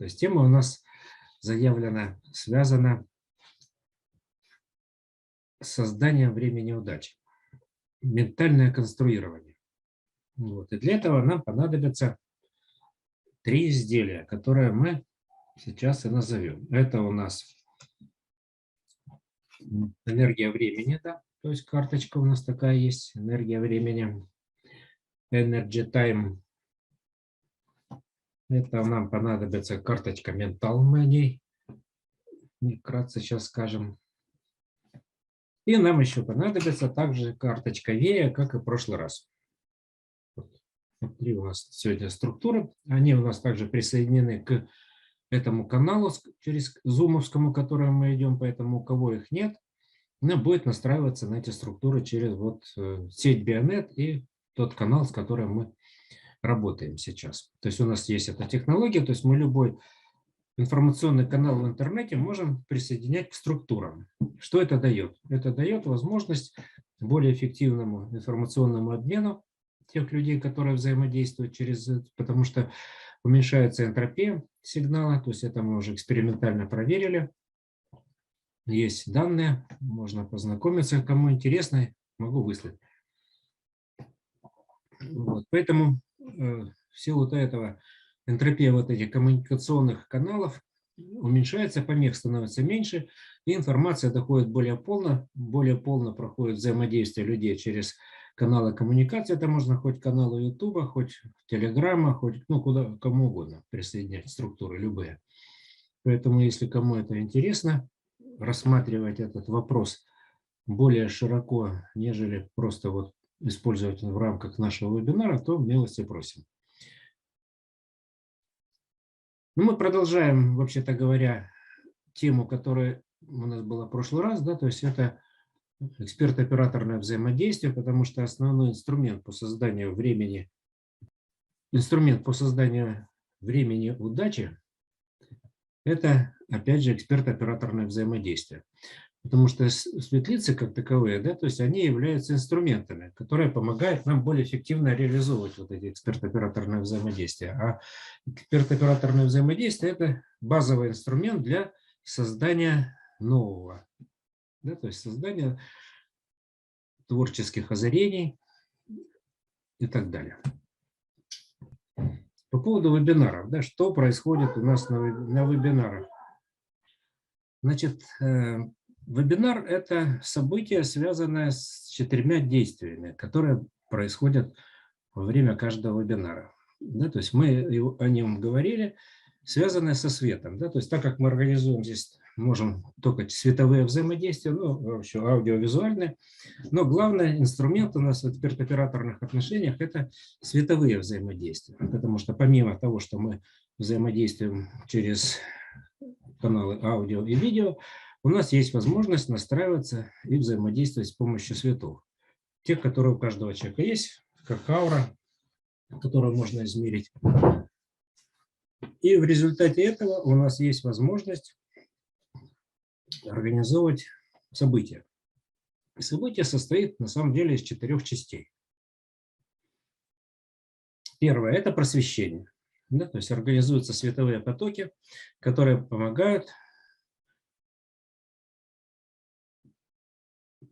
То есть тема у нас заявлена, связана с созданием времени удачи. Ментальное конструирование. Вот. И для этого нам понадобятся 3 изделия, которые мы сейчас и назовем. Это у нас энергия времени, да, то есть карточка у нас такая есть, энергия времени, Energy Time. Это нам понадобится карточка Mental, мы о ней вкратце сейчас скажем. И нам еще понадобится также карточка Вея, как и в прошлый раз. Вот 3 у нас сегодня структуры. Они у нас также присоединены к этому каналу, через зумовскому, которому мы идем, поэтому у кого их нет, она будет настраиваться на эти структуры через вот сеть Bionет и тот канал, с которым мы работаем сейчас. То есть у нас есть эта технология, то есть мы любой информационный канал в интернете можем присоединять к структурам. Что это дает? Это дает возможность более эффективному информационному обмену тех людей, которые взаимодействуют через это, потому что уменьшается энтропия сигнала, то есть это мы уже экспериментально проверили. Есть данные, можно познакомиться, кому интересно, могу выслать. Вот, поэтому в силу этого энтропия вот этих коммуникационных каналов уменьшается, помех становится меньше, и информация доходит более полно проходит взаимодействие людей через каналы коммуникации. Это можно хоть каналы Ютуба, хоть Телеграма, хоть куда, кому угодно присоединять структуры любые. Поэтому, если кому это интересно, рассматривать этот вопрос более широко, нежели просто вот использовать в рамках нашего вебинара, то милости просим. Мы продолжаем, вообще-то говоря, тему, которая у нас была в прошлый раз, да, то есть это эксперт-операторное взаимодействие, потому что основной инструмент по созданию времени удачи – это, опять же, эксперт-операторное взаимодействие. Потому что светлицы как таковые, да, то есть они являются инструментами, которые помогают нам более эффективно реализовывать вот эти эксперт-операторные взаимодействия. А эксперт-операторное взаимодействие – это базовый инструмент для создания нового, да, то есть создания творческих озарений и так далее. По поводу вебинаров, да, что происходит у нас на вебинарах? Значит, вебинар – это событие, связанное с 4 действиями, которые происходят во время каждого вебинара. Да, то есть мы о нем говорили, связанное со светом. Да, то есть так как мы организуем здесь, можем только световые взаимодействия, вообще аудиовизуальные, но главный инструмент у нас в эксперт-операторных отношениях – это световые взаимодействия. Потому что помимо того, что мы взаимодействуем через каналы аудио и видео, у нас есть возможность настраиваться и взаимодействовать с помощью светов. Тех, которые у каждого человека есть, как аура, которую можно измерить. И в результате этого у нас есть возможность организовывать события. И событие состоит на самом деле из 4 частей. Первое – это просвещение. Да, то есть организуются световые потоки, которые помогают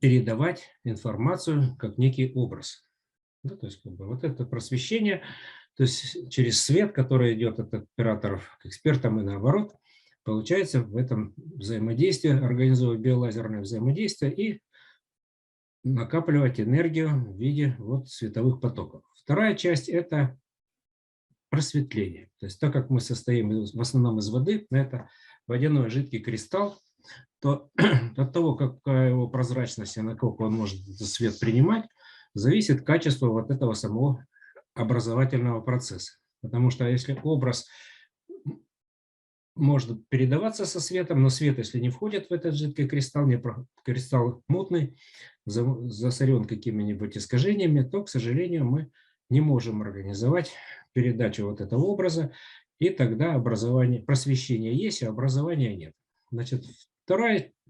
передавать информацию как некий образ. Да, то есть вот это просвещение, то есть через свет, который идет от операторов к экспертам и наоборот, получается в этом взаимодействии организовывать биолазерное взаимодействие и накапливать энергию в виде вот световых потоков. Вторая часть – это просветление. То есть так как мы состоим в основном из воды, это водяной жидкий кристалл, то от того, какая его прозрачность и насколько он может свет принимать, зависит качество вот этого самого образовательного процесса. Потому что если образ может передаваться со светом, но свет, если не входит в этот жидкий кристалл, кристалл мутный, засорен какими-нибудь искажениями, то, к сожалению, мы не можем организовать передачу вот этого образа, и тогда образование, просвещение есть, а образования нет. Значит,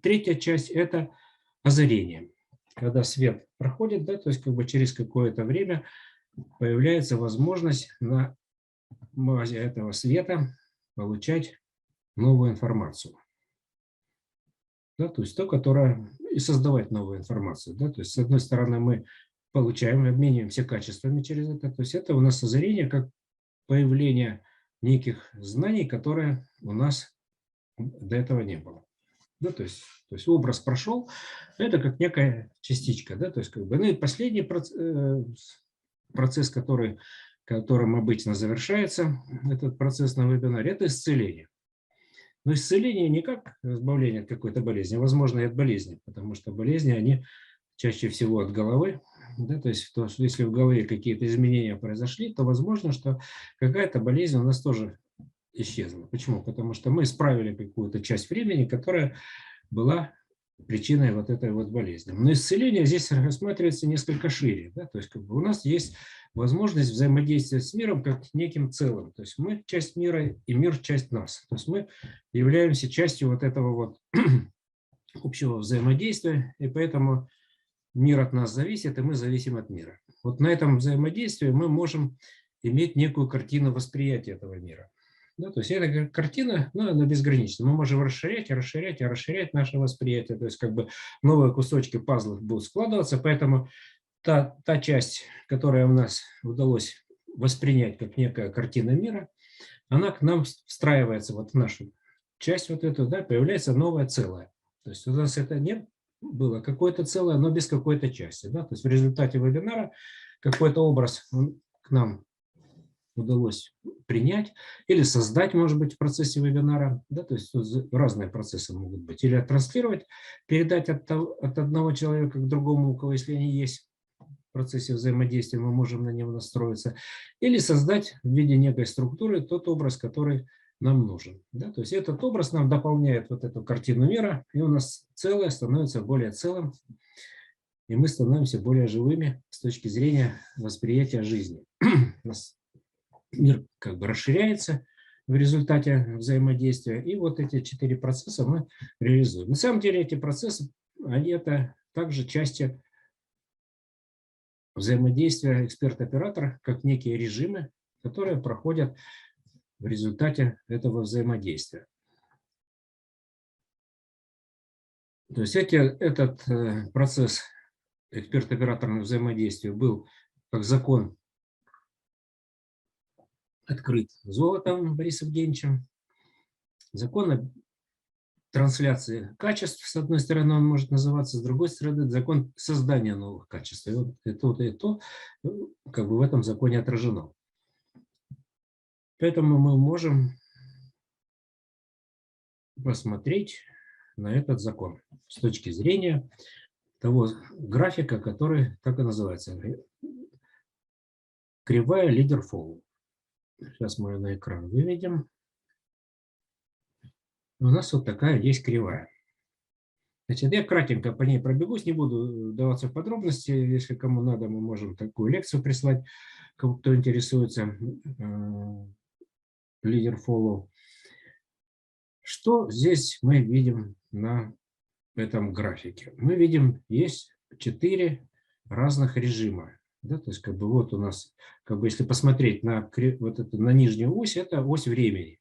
третья часть – это озарение. Когда свет проходит, да, то есть как бы через какое-то время появляется возможность на базе этого света получать новую информацию. Да, то есть то, которое и создавать новую информацию. Да, то есть, с одной стороны, мы получаем, обмениваемся качествами через это. То есть это у нас озарение как появление неких знаний, которые у нас до этого не было. Да, то есть образ прошел, это как некая частичка. Да, то есть как бы, ну и последний процесс, которым обычно завершается этот процесс на вебинаре, это исцеление. Но исцеление не как избавление от какой-то болезни, возможно, и от болезни, потому что болезни, они чаще всего от головы. Да, то есть если в голове какие-то изменения произошли, то возможно, что какая-то болезнь у нас тоже исчезла. Почему? Потому что мы исправили какую-то часть времени, которая была причиной вот этой вот болезни. Но исцеление здесь рассматривается несколько шире. Да? То есть как бы у нас есть возможность взаимодействия с миром как неким целым. То есть мы часть мира, и мир часть нас. То есть мы являемся частью вот этого вот общего взаимодействия, и поэтому мир от нас зависит, и мы зависим от мира. Вот на этом взаимодействии мы можем иметь некую картину восприятия этого мира. Да, то есть эта картина, ну, она безгранична. Мы можем расширять, расширять, расширять наше восприятие. То есть как бы новые кусочки пазлов будут складываться, поэтому та часть, которая у нас удалось воспринять как некая картина мира, она к нам встраивается вот в нашу часть вот эту, да, появляется новое целое. То есть у нас это не было какое-то целое, но без какой-то части. Да? То есть в результате вебинара какой-то образ к нам удалось принять или создать, может быть, в процессе вебинара. Да? То есть разные процессы могут быть. Или транслировать, передать от одного человека к другому, у кого, если они есть в процессе взаимодействия, мы можем на него настроиться. Или создать в виде некой структуры тот образ, который нам нужен. Да? То есть этот образ нам дополняет вот эту картину мира, и у нас целое становится более целым, и мы становимся более живыми с точки зрения восприятия жизни. У нас мир как бы расширяется в результате взаимодействия, и вот эти 4 процесса мы реализуем. На самом деле эти процессы, они это также части взаимодействия эксперт-оператор, как некие режимы, которые проходят в результате этого взаимодействия. То есть этот процесс эксперт-операторного взаимодействия был как закон открыт Золотовым Борисом Евгеньевичем. Закон трансляции качеств, с одной стороны, он может называться, с другой стороны, закон создания новых качеств. И вот и то как бы в этом законе отражено. Поэтому мы можем посмотреть на этот закон с точки зрения того графика, который так и называется. Кривая лидер-фоллоу. Сейчас мы ее на экран выведем. У нас вот такая есть кривая. Значит, я кратенько по ней пробегусь, не буду вдаваться в подробности. Если кому надо, мы можем такую лекцию прислать, кто интересуется лидер-фоллоу. Что здесь мы видим на этом графике? Мы видим, есть 4 разных режима. Да, то есть как бы вот у нас, как бы если посмотреть на вот эту, на нижнюю ось, это ось времени.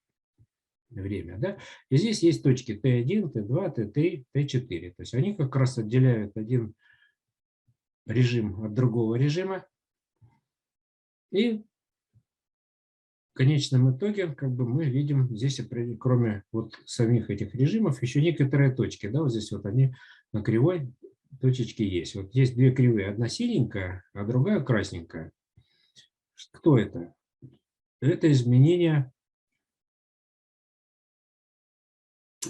Время, да? И здесь есть точки Т1, Т2, Т3, Т4. То есть они как раз отделяют один режим от другого режима. И в конечном итоге как бы мы видим здесь, кроме вот самих этих режимов, еще некоторые точки. Да? Вот здесь вот они на кривой точечки есть. Вот есть 2 кривые. Одна синенькая, а другая красненькая. Кто это? Это изменение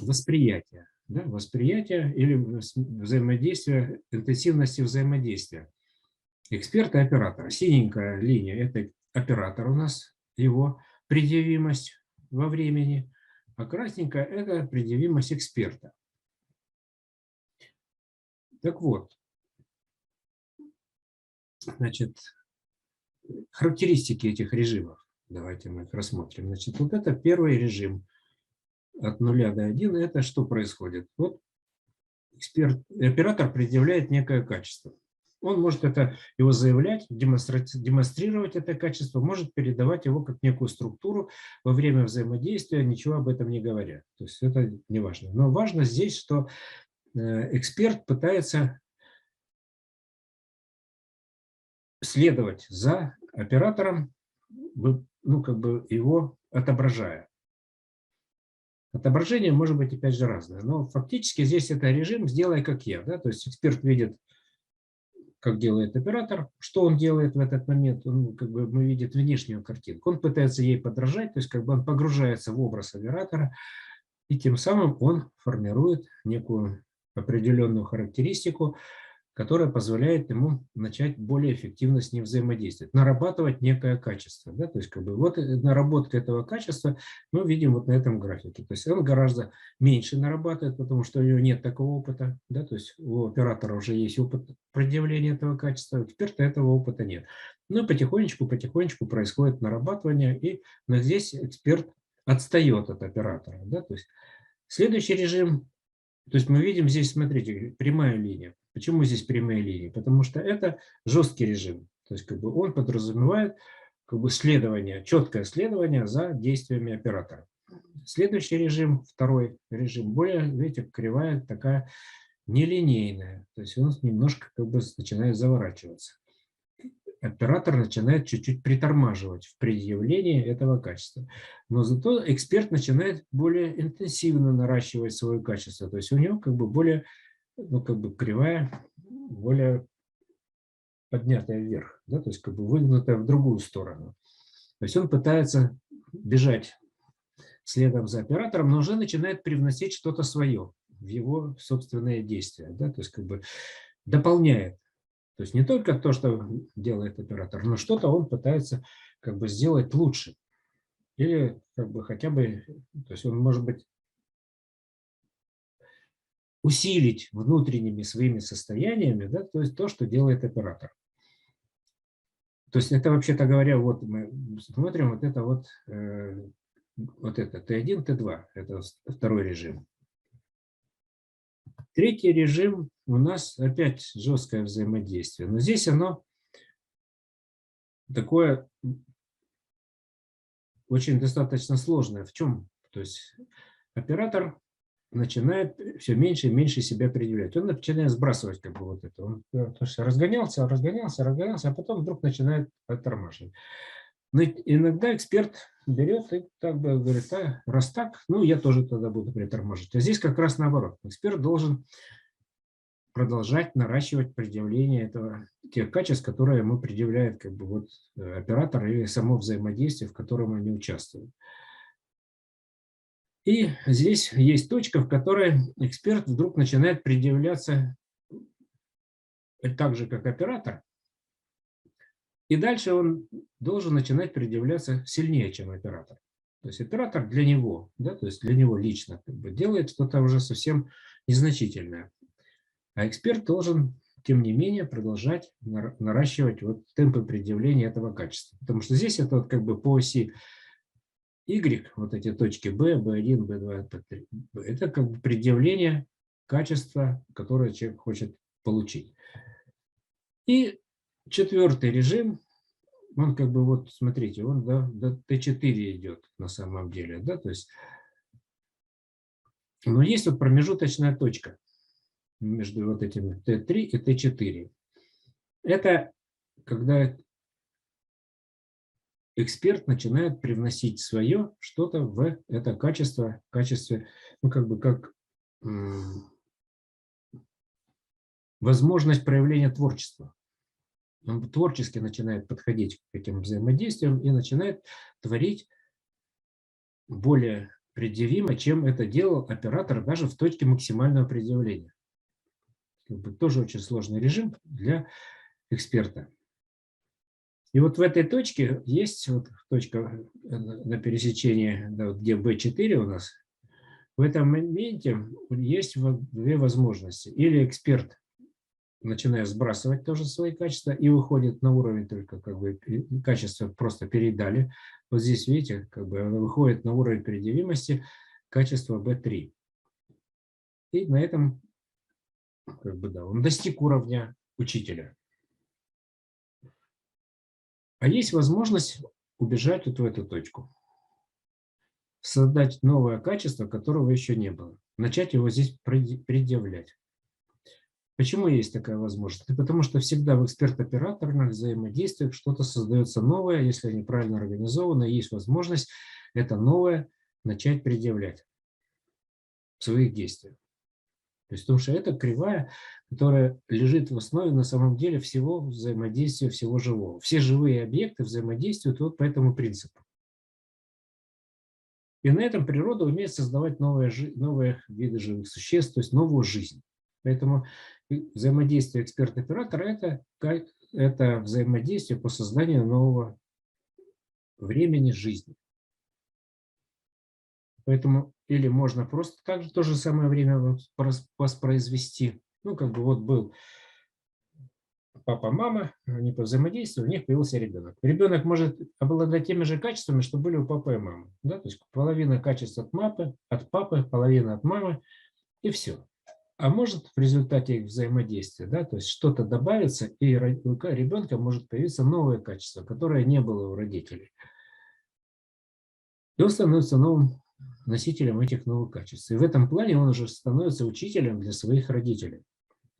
восприятия. Да? Восприятие или взаимодействие, интенсивности взаимодействия эксперта и оператора. Синенькая линия – это оператор у нас, его предъявимость во времени, а красненькая – это предъявимость эксперта. Так вот, значит, характеристики этих режимов. Давайте мы их рассмотрим. Значит, вот это первый режим от 0 до 1. Это что происходит? Вот оператор предъявляет некое качество. Он может его заявлять, демонстрировать это качество, может передавать его как некую структуру во время взаимодействия, ничего об этом не говоря. То есть это не важно. Но важно здесь, что эксперт пытается следовать за оператором, ну, как бы его отображая. Отображение может быть, опять же, разное. Но фактически здесь это режим «сделай как я». Да? То есть эксперт видит, как делает оператор, что он делает в этот момент. Он, как бы, мы видим внешнюю картинку. Он пытается ей подражать, то есть как бы он погружается в образ оператора, и тем самым он формирует некую определенную характеристику, которая позволяет ему начать более эффективно с ним взаимодействовать, нарабатывать некое качество. Да? То есть как бы вот наработка этого качества мы видим вот на этом графике. То есть он гораздо меньше нарабатывает, потому что у него нет такого опыта. Да? То есть у оператора уже есть опыт предъявления этого качества, у эксперта этого опыта нет. Но потихонечку происходит нарабатывание, и здесь эксперт отстает от оператора. Да? То есть следующий режим. То есть мы видим здесь, смотрите, прямая линия. Почему здесь прямые линии? Потому что это жесткий режим. То есть как бы он подразумевает как бы следование, четкое следование за действиями оператора. Следующий режим, второй режим, более, видите, кривая такая нелинейная. То есть он немножко как бы начинает заворачиваться. Оператор начинает чуть-чуть притормаживать в предъявлении этого качества. Но зато эксперт начинает более интенсивно наращивать свое качество. То есть у него как бы более, ну, как бы кривая, более поднятая вверх, да? То есть как бы выгнутая в другую сторону. То есть он пытается бежать следом за оператором, но уже начинает привносить что-то свое в его собственные действия. Да? То есть как бы дополняет. То есть не только то, что делает оператор, но что-то он пытается как бы сделать лучше. Или как бы хотя бы, то есть он может быть усилить внутренними своими состояниями, да, то есть то, что делает оператор. То есть это, вообще-то говоря, вот мы смотрим, вот это вот это Т1, Т2, это второй режим. Третий режим у нас опять жесткое взаимодействие, но здесь оно такое очень достаточно сложное. В чем? То есть оператор начинает все меньше и меньше себя предъявлять. Он начинает сбрасывать как бы вот это. Он разгонялся, а потом вдруг начинает оттормаживать. Но иногда эксперт берет и как бы говорит, раз так, ну я тоже тогда буду притормаживать. А здесь как раз наоборот. Эксперт должен продолжать наращивать предъявление тех качеств, которые ему предъявляет как бы вот оператор или само взаимодействие, в котором они участвуют. И здесь есть точка, в которой эксперт вдруг начинает предъявляться так же, как оператор, и дальше он должен начинать предъявляться сильнее, чем оператор. То есть оператор для него, да, то есть для него лично как бы делает что-то уже совсем незначительное. А эксперт должен, тем не менее, продолжать наращивать вот темпы предъявления этого качества. Потому что здесь это вот как бы по оси Y, вот эти точки B, B1, B2, B3, это как бы предъявление качества, которое человек хочет получить. И четвертый режим, он как бы вот, смотрите, он до Т4 идет на самом деле, да, то есть, но есть вот промежуточная точка между вот этими Т3 и Т4. Это когда эксперт начинает привносить свое что-то в это качество, качестве, ну как бы как возможность проявления творчества. Он творчески начинает подходить к этим взаимодействиям и начинает творить более предъявимо, чем это делал оператор даже в точке максимального предъявления. Тоже очень сложный режим для эксперта. И вот в этой точке есть вот точка на пересечении, да, где B4 у нас. В этом моменте есть две возможности. Или эксперт начинает сбрасывать тоже свои качества и выходит на уровень только как бы качества просто передали. Вот здесь, видите, как бы оно выходит на уровень предъявимости качества B3. И на этом как бы, да, он достиг уровня учителя. А есть возможность убежать вот в эту точку, создать новое качество, которого еще не было, начать его здесь предъявлять. Почему есть такая возможность? Да потому что всегда в эксперт-операторных взаимодействиях что-то создается новое, если они правильно организованы, есть возможность это новое начать предъявлять в своих действиях. То есть, потому что это кривая, которая лежит в основе на самом деле всего взаимодействия, всего живого. Все живые объекты взаимодействуют вот по этому принципу. И на этом природа умеет создавать новые виды живых существ, то есть новую жизнь. Поэтому взаимодействие эксперт-оператора это взаимодействие по созданию нового времени жизни. Поэтому или можно просто так же то же самое время воспроизвести. Ну, как бы вот был папа, мама, они взаимодействовали, у них появился ребенок. Ребенок может обладать теми же качествами, что были у папы и мамы. Да? То есть половина качеств от папы, половина от мамы, и все. А может в результате их взаимодействия, да, то есть что-то добавится, и у ребенка может появиться новое качество, которое не было у родителей. И он становится новым носителем этих новых качеств. И в этом плане он уже становится учителем для своих родителей.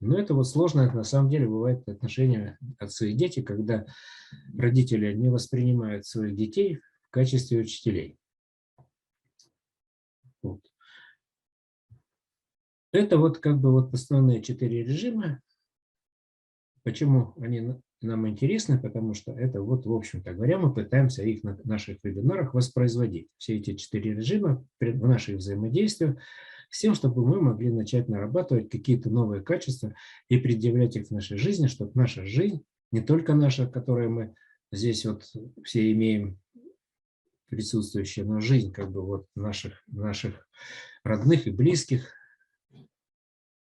Но это вот сложно, на самом деле, бывает отношения отцы и дети, когда родители не воспринимают своих детей в качестве учителей. Вот. Это вот как бы вот основные 4 режима. Почему они нам интересны? Потому что это вот, в общем-то говоря, мы пытаемся их на наших вебинарах воспроизводить. Все эти 4 режима в наших взаимодействиях, с тем, чтобы мы могли начать нарабатывать какие-то новые качества и предъявлять их в нашей жизни, чтобы наша жизнь, не только наша, которую мы здесь вот все имеем присутствующая, но жизнь как бы вот наших родных и близких,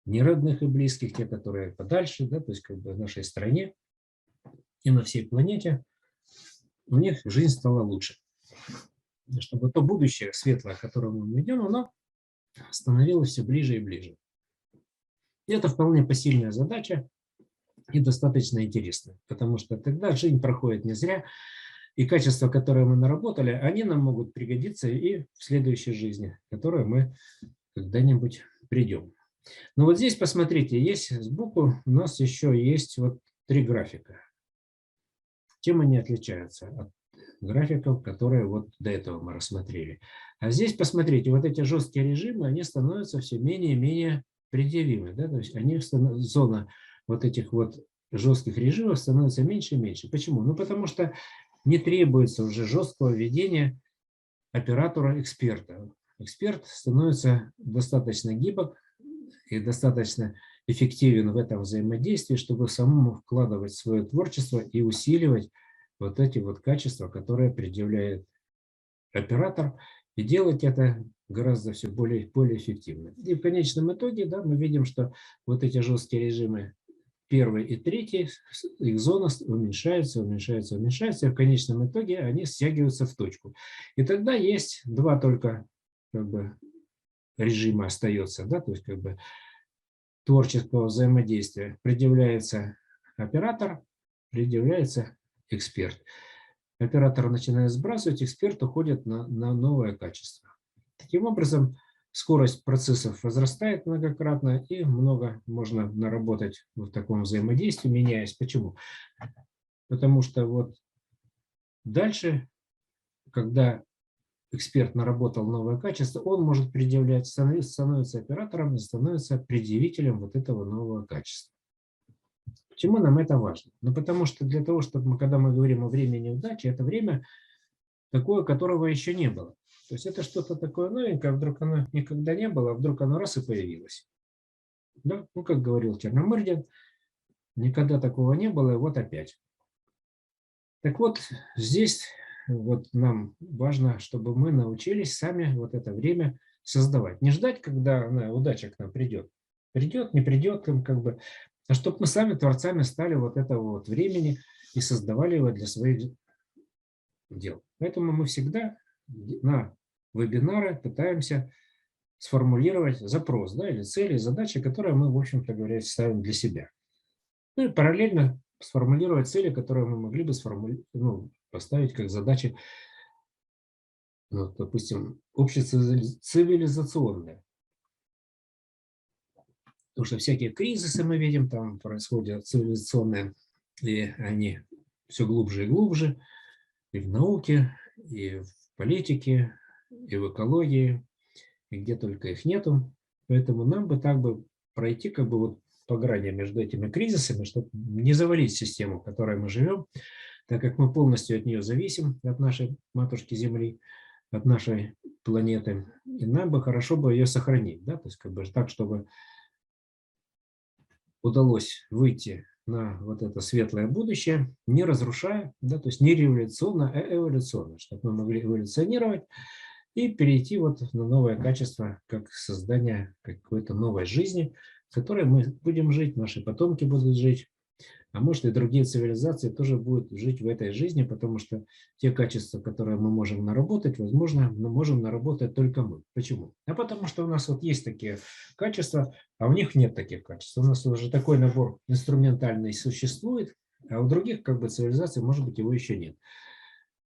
неродных и близких, те, которые подальше, да, то есть как бы в нашей стране и на всей планете, у них жизнь стала лучше. Чтобы то будущее светлое, к которому мы идем, оно становилось все ближе и ближе. И это вполне посильная задача и достаточно интересная, потому что тогда жизнь проходит не зря, и качества, которые мы наработали, они нам могут пригодиться и в следующей жизни, в которую мы когда-нибудь придем. Но вот здесь, посмотрите, есть сбоку у нас еще есть вот 3 графика. Чем они отличаются от графиков, которые вот до этого мы рассмотрели? А здесь, посмотрите, вот эти жесткие режимы, они становятся все менее и менее предъявимы. Да? То есть зона вот этих вот жестких режимов становится меньше и меньше. Почему? Ну, потому что не требуется уже жесткого ведения оператора-эксперта. Эксперт становится достаточно гибок и достаточно эффективен в этом взаимодействии, чтобы самому вкладывать свое творчество и усиливать вот эти вот качества, которые предъявляет оператор, и делать это гораздо все более эффективно. И в конечном итоге, да, мы видим, что вот эти жесткие режимы, первый и третий, их зона уменьшается, уменьшается, уменьшается, и в конечном итоге они стягиваются в точку. И тогда есть два только как бы режима остается, да, то есть как бы творческого взаимодействия. Предъявляется оператор, предъявляется эксперт. Оператор начинает сбрасывать, эксперт уходит на новое качество. Таким образом, скорость процессов возрастает многократно, и много можно наработать в таком взаимодействии, меняясь. Почему? Потому что вот дальше, когда эксперт наработал новое качество, он может предъявлять, становится оператором и становится предъявителем вот этого нового качества. Почему нам это важно? Ну, потому что для того, чтобы мы, когда мы говорим о времени удачи, это время такое, которого еще не было. То есть это что-то такое новенькое, вдруг оно никогда не было, а вдруг оно раз и появилось. Да? Ну, как говорил Черномырдин, никогда такого не было, и вот опять. Так вот, здесь вот нам важно, чтобы мы научились сами вот это время создавать. Не ждать, когда удача к нам придет. Придет, не придет, как бы, а чтобы мы сами творцами стали вот этого вот времени и создавали его для своих дел. Поэтому мы всегда на вебинары пытаемся сформулировать запрос, да, или цели, задачи, которые мы, в общем-то говоря, ставим для себя. Ну и параллельно сформулировать цели, которые мы могли бы поставить как задачи, ну, допустим, общецивилизационные. Потому что всякие кризисы мы видим, там происходят цивилизационные, и они все глубже и глубже, и в науке, и в политике, и в экологии, и где только их нету. Поэтому нам бы так бы пройти как бы вот по грани между этими кризисами, чтобы не завалить систему, в которой мы живем, так как мы полностью от нее зависим, от нашей матушки Земли, от нашей планеты. И нам бы хорошо бы ее сохранить, да, то есть как бы так, чтобы удалось выйти на вот это светлое будущее, не разрушая, да, то есть не революционно, а эволюционно, чтобы мы могли эволюционировать и перейти вот на новое качество, как создание какой-то новой жизни, в которой мы будем жить, наши потомки будут жить, а может и другие цивилизации тоже будут жить в этой жизни, потому что те качества, которые мы можем наработать, возможно, мы можем наработать только мы. Почему? А потому что у нас вот есть такие качества, а у них нет таких качеств. У нас уже такой набор инструментальный существует, а у других как бы цивилизаций, может быть, его еще нет.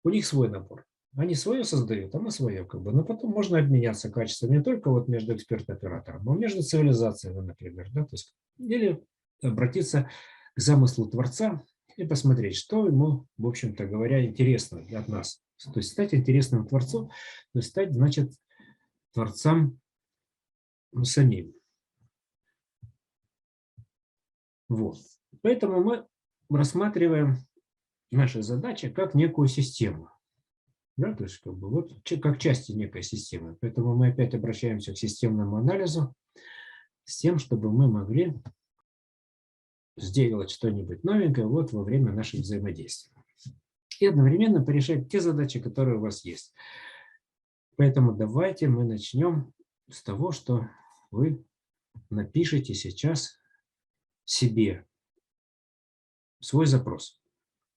У них свой набор. Они свое создают, а мы свое как бы. Но потом можно обменяться качествами не только вот между эксперт-оператором, а между цивилизациями, например. Да? То есть, или обратиться к замыслу Творца и посмотреть, что ему, в общем-то говоря, интересно от нас. То есть стать интересным Творцом, то есть стать, значит, Творцам самим. Вот. Поэтому мы рассматриваем наши задачи как некую систему. Да, то есть как бы вот как части некой системы. Поэтому мы опять обращаемся к системному анализу с тем, чтобы мы могли сделать что-нибудь новенькое вот во время наших взаимодействий. И одновременно порешать те задачи, которые у вас есть. Поэтому давайте мы начнем с того, что вы напишите сейчас себе свой запрос.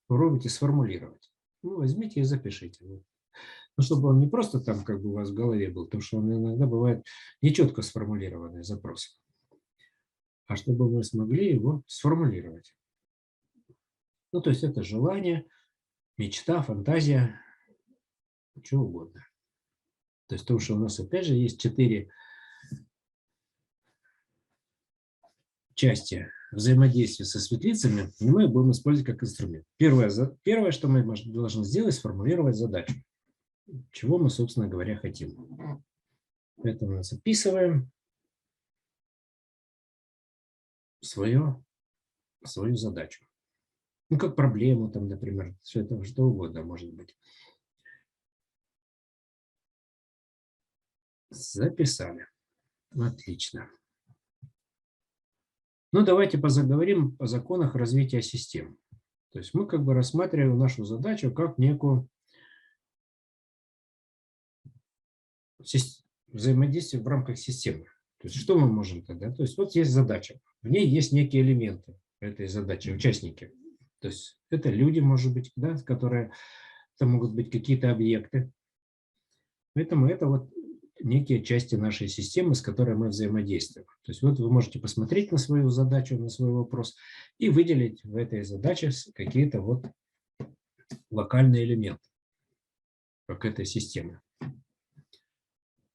Попробуйте сформулировать. Ну, возьмите и запишите. Ну, чтобы он не просто там как бы у вас в голове был, потому что он иногда бывает нечетко сформулированный запрос, а чтобы вы смогли его сформулировать. Ну, то есть это желание, мечта, фантазия, что угодно. То есть то, что у нас опять же есть 4 части взаимодействия со светлицами, и мы будем использовать как инструмент. Первое, что мы должны сделать, сформулировать задачу. Чего мы, собственно говоря, хотим. Поэтому записываем свою задачу. Ну, как проблему, там, например, что угодно может быть. Записали. Отлично. Ну, давайте поговорим о законах развития систем. То есть мы как бы рассматриваем нашу задачу как некую взаимодействие в рамках системы. То есть что мы можем тогда? То есть вот есть задача. В ней есть некие элементы этой задачи, участники. То есть это люди, может быть, да, которые, это могут быть какие-то объекты. Поэтому это вот некие части нашей системы, с которой мы взаимодействуем. То есть вот вы можете посмотреть на свою задачу, на свой вопрос и выделить в этой задаче какие-то вот локальные элементы, как этой системы.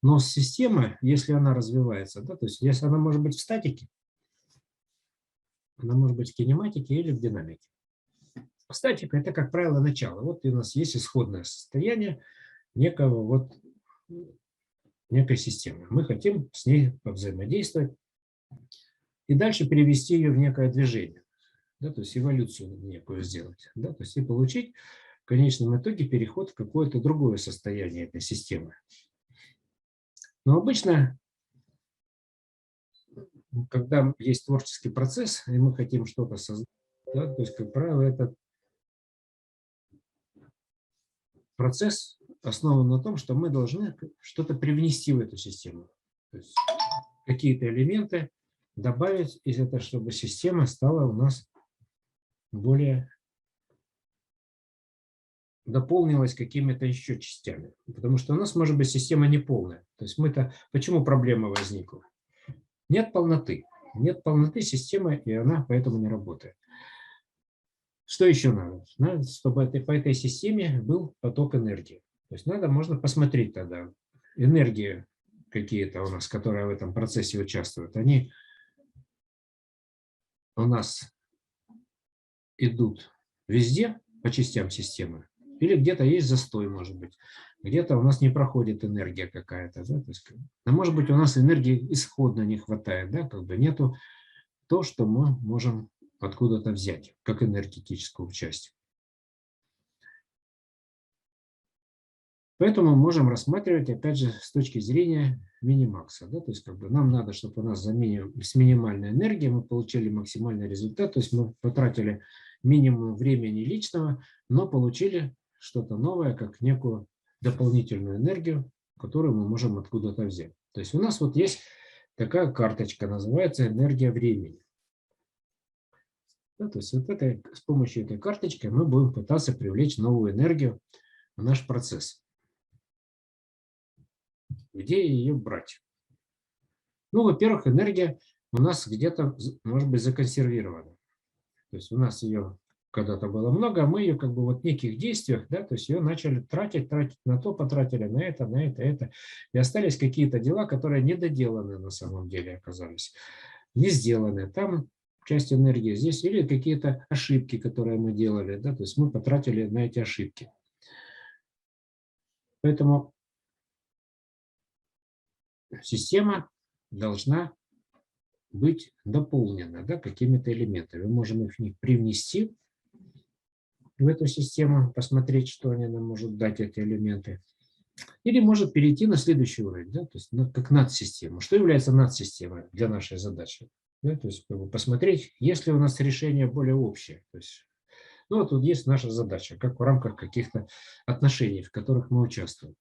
Но система, если она развивается, да, то есть если она может быть в статике, она может быть в кинематике или в динамике. Статика – это, как правило, начало. Вот у нас есть исходное состояние некого вот, некой системы. Мы хотим с ней взаимодействовать и дальше перевести ее в некое движение, да, то есть эволюцию некую сделать, да, то есть и получить в конечном итоге переход в какое-то другое состояние этой системы. Но обычно, когда есть творческий процесс, и мы хотим что-то создать, да, то есть, как правило, этот процесс основан на том, что мы должны что-то привнести в эту систему. То есть какие-то элементы добавить из этого, чтобы система стала у нас более дополнилась какими-то еще частями. Потому что у нас может быть система неполная. То есть мы-то... Почему проблема возникла? Нет полноты. Нет полноты системы, и она поэтому не работает. Что еще надо? Надо, чтобы по этой системе был поток энергии. То есть можно посмотреть тогда, энергии какие-то у нас, которые в этом процессе участвуют, они у нас идут везде по частям системы, или где-то есть застой, может быть, где-то у нас не проходит энергия какая-то, да? То есть, а может быть, у нас энергии исходно не хватает, да? Как бы нету то, что мы можем откуда-то взять, как энергетическую часть. Поэтому мы можем рассматривать, опять же, с точки зрения минимакса. Да? То есть нам надо, чтобы у нас с минимальной энергией мы получили максимальный результат. То есть мы потратили минимум времени личного, но получили что-то новое, как некую дополнительную энергию, которую мы можем откуда-то взять. То есть у нас вот есть такая карточка, называется энергия времени. Да, то есть с помощью этой карточки мы будем пытаться привлечь новую энергию в наш процесс. Где ее брать? Ну, во-первых, энергия у нас где-то, может быть, законсервирована. То есть у нас ее когда-то было много, а мы ее как бы вот в неких действиях, да, то есть ее начали тратить на то, потратили на это. И остались какие-то дела, которые недоделаны на самом деле оказались, не сделаны. Там часть энергии здесь или какие-то ошибки, которые мы делали, да, то есть мы потратили на эти ошибки. Поэтому система должна быть дополнена, да, какими-то элементами. Мы можем их привнести в эту систему, посмотреть, что они нам могут дать, эти элементы. Или может перейти на следующий уровень, да, то есть как надсистема. Что является надсистемой для нашей задачи? Да, то есть посмотреть, есть ли у нас решение более общее. То есть, ну, вот тут есть наша задача, как в рамках каких-то отношений, в которых мы участвуем.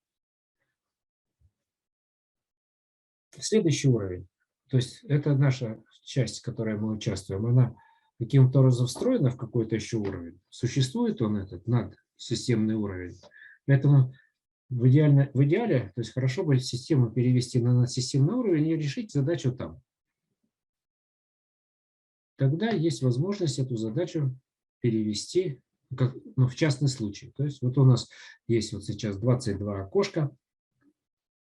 Следующий уровень. То есть это наша часть, в которой мы участвуем, она каким-то образом встроена в какой-то еще уровень. Существует он этот надсистемный уровень. Поэтому в идеале, то есть хорошо бы систему перевести на надсистемный уровень и решить задачу там. Тогда есть возможность эту задачу перевести в частный случай. То есть вот у нас есть вот сейчас 22 окошка.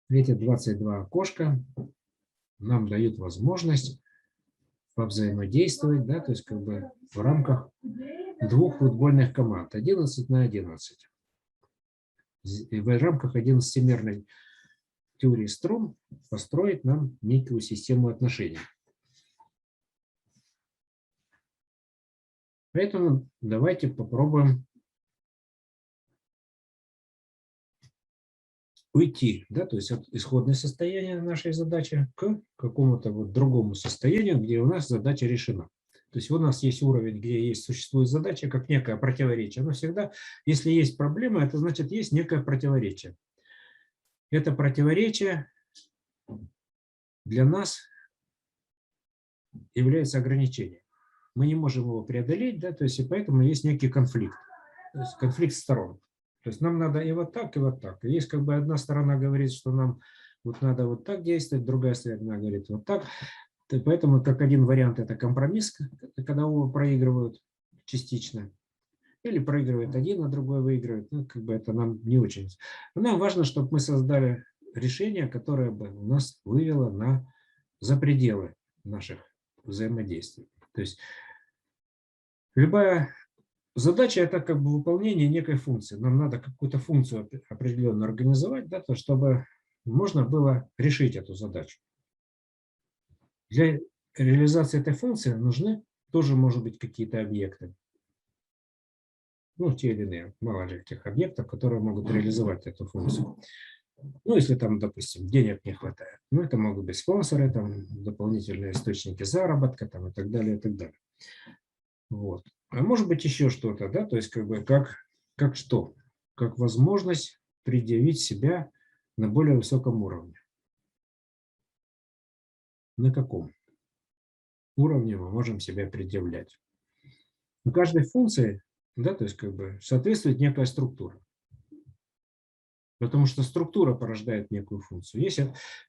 Эти 22 окошка нам дают возможность повзаимодействовать, да, то есть как бы в рамках двух футбольных команд 11 на 11. В рамках 11-мерной теории струн построить нам некую систему отношений. Поэтому давайте попробуем уйти, да, то есть от исходного состояния нашей задачи к какому-то вот другому состоянию, где у нас задача решена. То есть у нас есть уровень, где существует задача, как некое противоречие. Но всегда, если есть проблема, это значит, есть некое противоречие. Это противоречие для нас является ограничением. Мы не можем его преодолеть, да, то есть и поэтому есть некий конфликт. То есть конфликт сторон. То есть нам надо и вот так, и вот так. И есть как бы одна сторона говорит, что нам вот надо вот так действовать, другая сторона говорит вот так. И поэтому как один вариант это компромисс, когда оба проигрывают частично. Или проигрывает один, а другой выигрывает. Ну, как бы это нам не очень. Но нам важно, чтобы мы создали решение, которое бы у нас вывело за пределы наших взаимодействий. То есть любая задача – это как бы выполнение некой функции. Нам надо какую-то функцию определенно организовать, да, чтобы можно было решить эту задачу. Для реализации этой функции нужны тоже, может быть, какие-то объекты. Ну, те или иные, мало ли тех объектов, которые могут реализовать эту функцию. Ну, если там, допустим, денег не хватает. Ну, это могут быть спонсоры, там, дополнительные источники заработка, там, и так далее, и так далее. Вот. А может быть еще что-то, да, то есть как бы как что? Как возможность предъявить себя на более высоком уровне. На каком уровне мы можем себя предъявлять? У каждой функции, да, то есть как бы соответствует некая структура. Потому что структура порождает некую функцию. Есть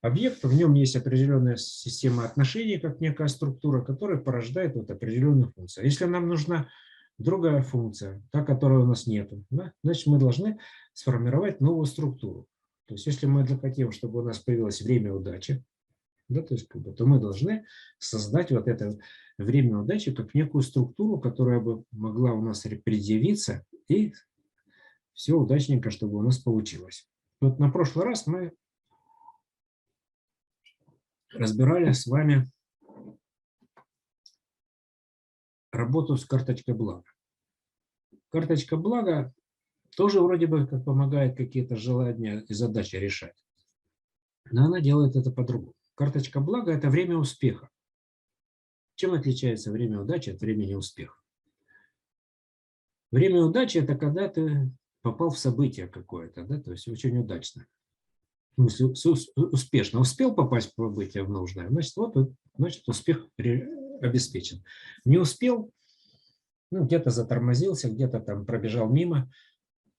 объект, в нем есть определенная система отношений, как некая структура, которая порождает вот определенную функцию. Если нам нужна другая функция, та, которой у нас нету. Да? Значит, мы должны сформировать новую структуру. То есть, если мы хотим, чтобы у нас появилось время удачи, да, то есть, то мы должны создать вот это время удачи как некую структуру, которая бы могла у нас предъявиться, и все удачненько, чтобы у нас получилось. Вот на прошлый раз мы разбирали с вами работу с карточкой блага. Карточка блага тоже вроде бы как помогает какие-то желания и задачи решать. Но она делает это по-другому. Карточка блага – это время успеха. Чем отличается время удачи от времени успеха? Время удачи – это когда ты попал в событие какое-то, да, то есть очень удачно. В смысле, успешно. Успел попасть в событие в нужное, значит успех обеспечен. Не успел, ну, где-то затормозился, где-то там пробежал мимо,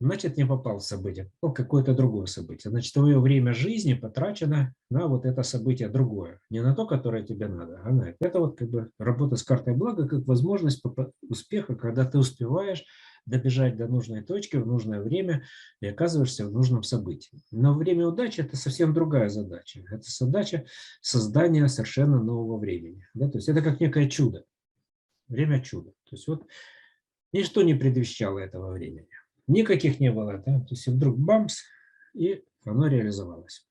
значит, не попал в событие, попал в какое-то другое событие. Значит, твое время жизни потрачено на вот это событие другое. Не на то, которое тебе надо, а на это. Это вот как бы работа с картой блага, как возможность успеха, когда ты успеваешь добежать до нужной точки в нужное время и оказываешься в нужном событии. Но время удачи – это совсем другая задача. Это задача создания совершенно нового времени. Да? То есть это как некое чудо. Время чуда. То есть вот ничто не предвещало этого времени. Никаких не было. Да? То есть вдруг бамс, и оно реализовалось.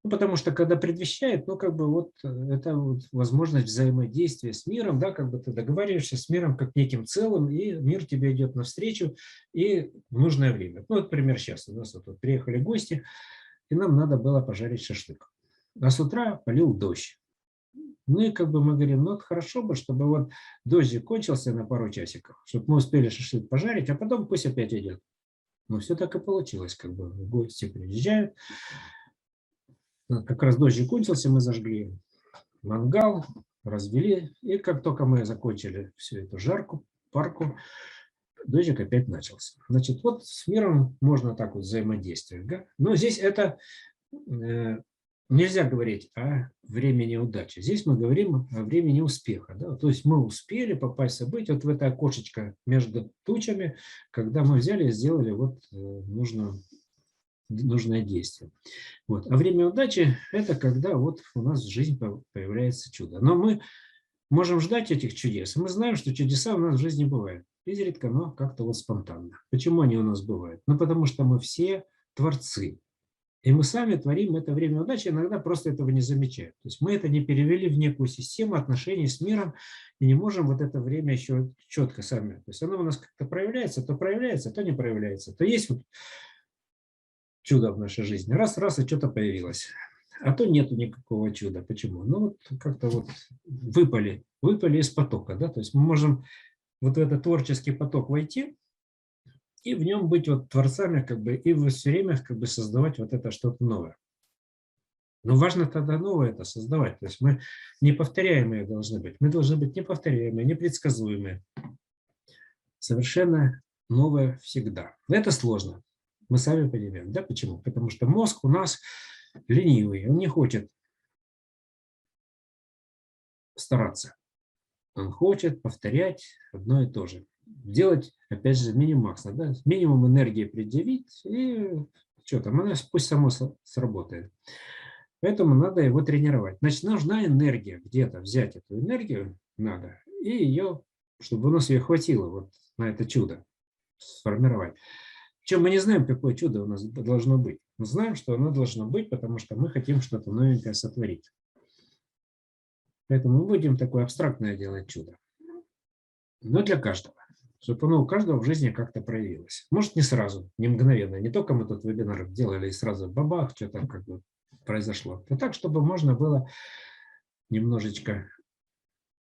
Ну, потому что когда предвещает, ну, как бы вот это вот возможность взаимодействия с миром, да, как бы ты договариваешься с миром как неким целым, и мир тебе идет навстречу и в нужное время. Ну, вот, например, сейчас у нас вот приехали гости, и нам надо было пожарить шашлык. А с утра полил дождь. Ну и как бы мы говорим, ну, хорошо бы, чтобы вот дождик кончился на пару часиков, чтобы мы успели шашлык пожарить, а потом пусть опять идет. Ну, все так и получилось, как бы гости приезжают. Как раз дождик кончился, мы зажгли мангал, развели, и как только мы закончили всю эту жарку, парку, дождик опять начался. Значит, вот с миром можно так вот взаимодействовать. Да? Но здесь это нельзя говорить о времени удачи. Здесь мы говорим о времени успеха. Да? То есть мы успели попасть в событие вот в это окошечко между тучами, когда мы взяли и сделали вот нужное действие. Вот. А время удачи – это когда вот у нас в жизни появляется чудо. Но мы можем ждать этих чудес. Мы знаем, что чудеса у нас в жизни бывают. Изредка, но как-то вот спонтанно. Почему они у нас бывают? Ну, потому что мы все творцы. И мы сами творим это время удачи, иногда просто этого не замечаем. То есть мы это не перевели в некую систему отношений с миром и не можем вот это время еще четко сами. То есть оно у нас как-то проявляется, то не проявляется. То есть вот чудо в нашей жизни. Раз, и что-то появилось. А то нету никакого чуда. Почему? Ну, вот как-то вот выпали из потока. Да? То есть мы можем вот в этот творческий поток войти и в нем быть вот творцами, как бы, и все время как бы создавать вот это что-то новое. Но важно тогда новое это создавать. То есть мы неповторяемые должны быть. Мы должны быть неповторяемые, непредсказуемые. Совершенно новое всегда. Это сложно. Мы сами понимаем. Да? Почему? Потому что мозг у нас ленивый. Он не хочет стараться. Он хочет повторять одно и то же. Делать, опять же, минимакс. Да? Минимум энергии предъявить, и что там, она пусть само сработает. Поэтому надо его тренировать. Значит, нужна энергия где-то, взять эту энергию надо, и ее, чтобы у нас ее хватило вот на это чудо сформировать. Причем мы не знаем, какое чудо у нас должно быть. Мы знаем, что оно должно быть, потому что мы хотим что-то новенькое сотворить. Поэтому мы будем такое абстрактное делать чудо. Но для каждого. Чтобы оно у каждого в жизни как-то проявилось. Может, не сразу, не мгновенно. Не только мы тут вебинар делали и сразу бабах, что-то как бы произошло. А так, чтобы можно было немножечко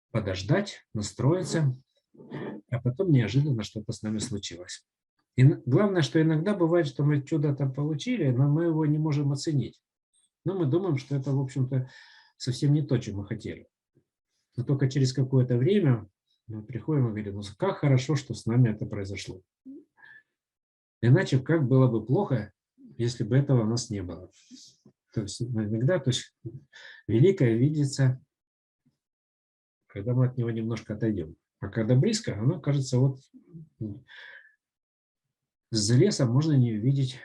подождать, настроиться, а потом неожиданно что-то с нами случилось. И главное, что иногда бывает, что мы чудо там получили, но мы его не можем оценить. Но мы думаем, что это, в общем-то, совсем не то, чем мы хотели. Но только через какое-то время мы приходим и говорим, ну как хорошо, что с нами это произошло. Иначе как было бы плохо, если бы этого у нас не было. То есть иногда великое видится, когда мы от него немножко отойдем. А когда близко, оно кажется, вот за лесом можно не увидеть,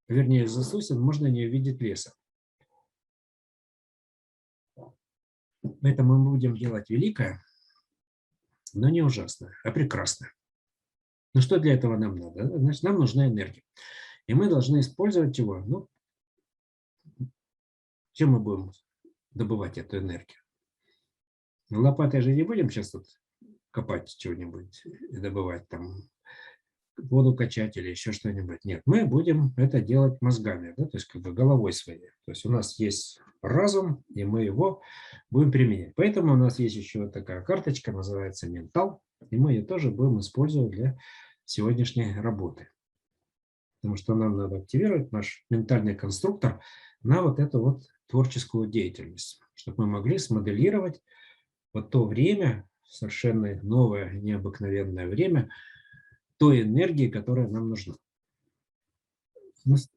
вернее, за сосен можно не увидеть леса. Поэтому мы будем делать великое, но не ужасное, а прекрасное. Ну что для этого нам надо? Значит, нам нужна энергия. И мы должны использовать его. Ну, чем мы будем добывать эту энергию? Лопатой же не будем сейчас тут копать чего-нибудь и добывать там, воду качать или еще что-нибудь. Нет, мы будем это делать мозгами, да, то есть как бы головой своей. То есть у нас есть разум, и мы его будем применять. Поэтому у нас есть еще такая карточка, называется ментал, и мы ее тоже будем использовать для сегодняшней работы. Потому что нам надо активировать наш ментальный конструктор на вот эту вот творческую деятельность, чтобы мы могли смоделировать вот то время, совершенно новое, необыкновенное время, той энергии, которая нам нужна.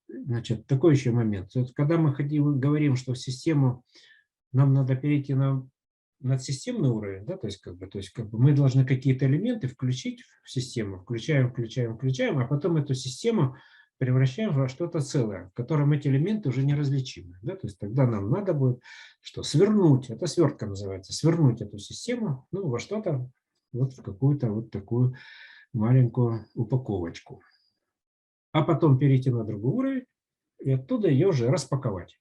Значит, такой еще момент. Вот когда мы говорим, что в систему нам надо перейти на надсистемный уровень, да, то есть как бы мы должны какие-то элементы включить в систему, включаем, а потом эту систему превращаем во что-то целое, в котором эти элементы уже неразличимы. Да, то есть тогда нам надо будет что? Свернуть, это свертка называется, свернуть эту систему ну, во что-то, вот в какую-то вот такую маленькую упаковочку. А потом перейти на другой уровень и оттуда ее уже распаковать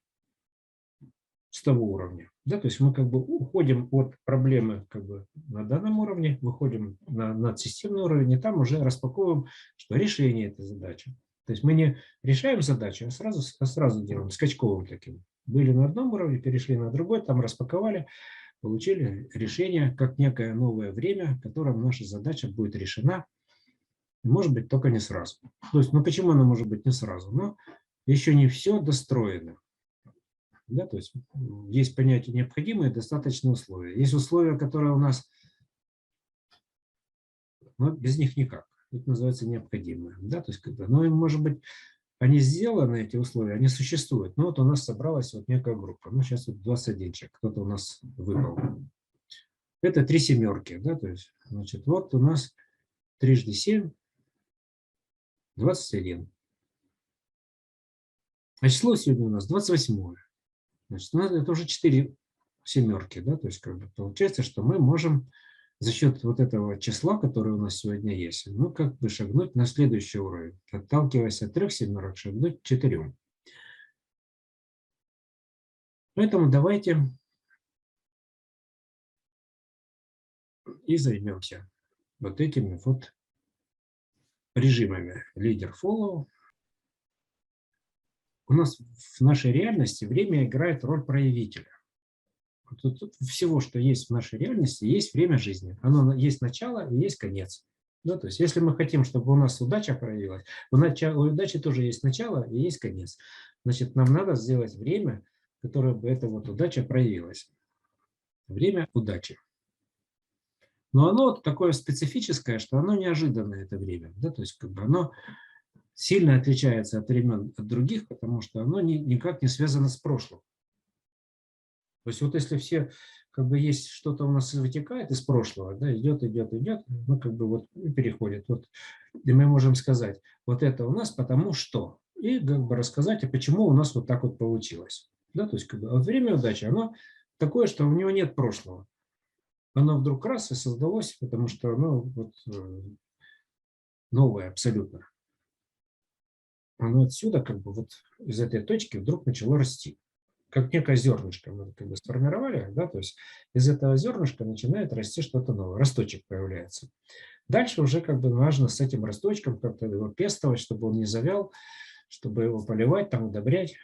с того уровня. Да, то есть мы как бы уходим от проблемы как бы на данном уровне, выходим на надсистемный уровень, и там уже распаковываем, что решение этой задачи. То есть мы не решаем задачу, а сразу делаем скачковым таким. Были на одном уровне, перешли на другой, там распаковали, получили решение, как некое новое время, в котором наша задача будет решена, может быть, только не сразу. То есть, ну почему она может быть не сразу? Ну, еще не все достроено. Да, то есть есть понятие необходимые и достаточные условия. Есть условия, которые у нас, но без них никак. Это называется необходимые. Да, то есть, ну, может быть, они сделаны, эти условия, они существуют. Но вот у нас собралась вот некая группа. Ну, сейчас вот 21 человек, кто-то у нас выпал. Это 3 семерки. Да, то есть, значит, вот у нас 3 × 7 – 21. А число сегодня у нас 28. Значит, ну, это уже 4 семерки, да, то есть как бы получается, что мы можем за счет вот этого числа, которое у нас сегодня есть, ну, как бы шагнуть на следующий уровень, отталкиваясь от 3 семерок, шагнуть к 4. Поэтому давайте и займемся вот этими вот режимами лидер-фоллоу. У нас в нашей реальности время играет роль проявителя. Тут всего, что есть в нашей реальности, есть время жизни. Оно есть начало и есть конец. Ну, то есть, если мы хотим, чтобы у нас удача проявилась, у удачи тоже есть начало и есть конец. Значит, нам надо сделать время, которое бы эта вот удача проявилась. Время удачи. Но оно такое специфическое, что оно неожиданное, это время. Да? То есть, как бы оно сильно отличается от времен от других, потому что оно никак не связано с прошлым. То есть вот если все, как бы есть что-то у нас вытекает из прошлого, да, идет, ну как бы вот переходит. Вот, и мы можем сказать, вот это у нас потому что. И как бы рассказать, а почему у нас вот так вот получилось. Да, то есть как бы, вот время удачи, оно такое, что у него нет прошлого. Оно вдруг раз и создалось, потому что оно вот, новое абсолютно. Оно отсюда как бы вот из этой точки вдруг начало расти. Как некое зернышко мы как бы сформировали, да, то есть из этого зернышка начинает расти что-то новое, росточек появляется. Дальше уже как бы важно с этим росточком как-то его пестовать, чтобы он не завял, чтобы его поливать, там удобрять,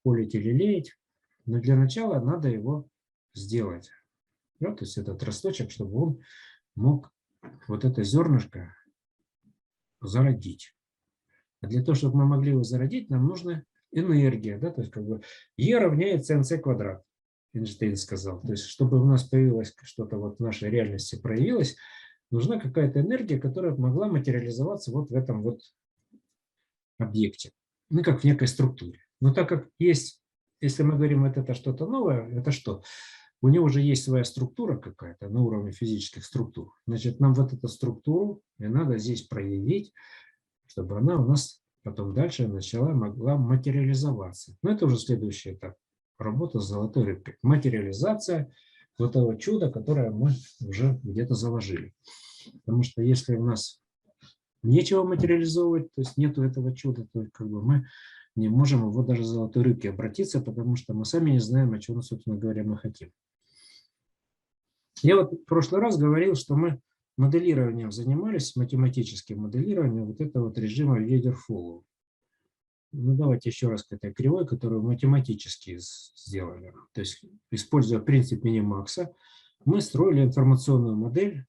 полить или леять. Но для начала надо его сделать. Да, то есть этот росточек, чтобы он мог вот это зернышко зародить. А для того, чтобы мы могли его зародить, нам нужна энергия. Да? То есть как бы E равняется mc квадрат, Эйнштейн сказал. То есть чтобы у нас появилось что-то вот в нашей реальности проявилось, нужна какая-то энергия, которая могла материализоваться вот в этом вот объекте. Ну, как в некой структуре. Но так как есть, если мы говорим, это что-то новое, это что? у него уже есть своя структура какая-то на уровне физических структур. Значит, нам вот эту структуру и надо здесь проявить, чтобы она у нас потом дальше могла материализоваться. Но это уже следующий этап. Работа с золотой рыбкой. Материализация вот этого чуда, которое мы уже где-то заложили. Потому что если у нас нечего материализовывать, то есть нету этого чуда, то как бы мы не можем его даже золотой рыбке обратиться, потому что мы сами не знаем, о чем, собственно говоря, мы хотим. Я вот в прошлый раз говорил, что мы моделированием занимались, математическим моделированием вот этого вот режима Ведер-Фоллоу. Ну, давайте еще раз к этой кривой, которую математически сделали. То есть, используя принцип Минимакса, мы строили информационную модель.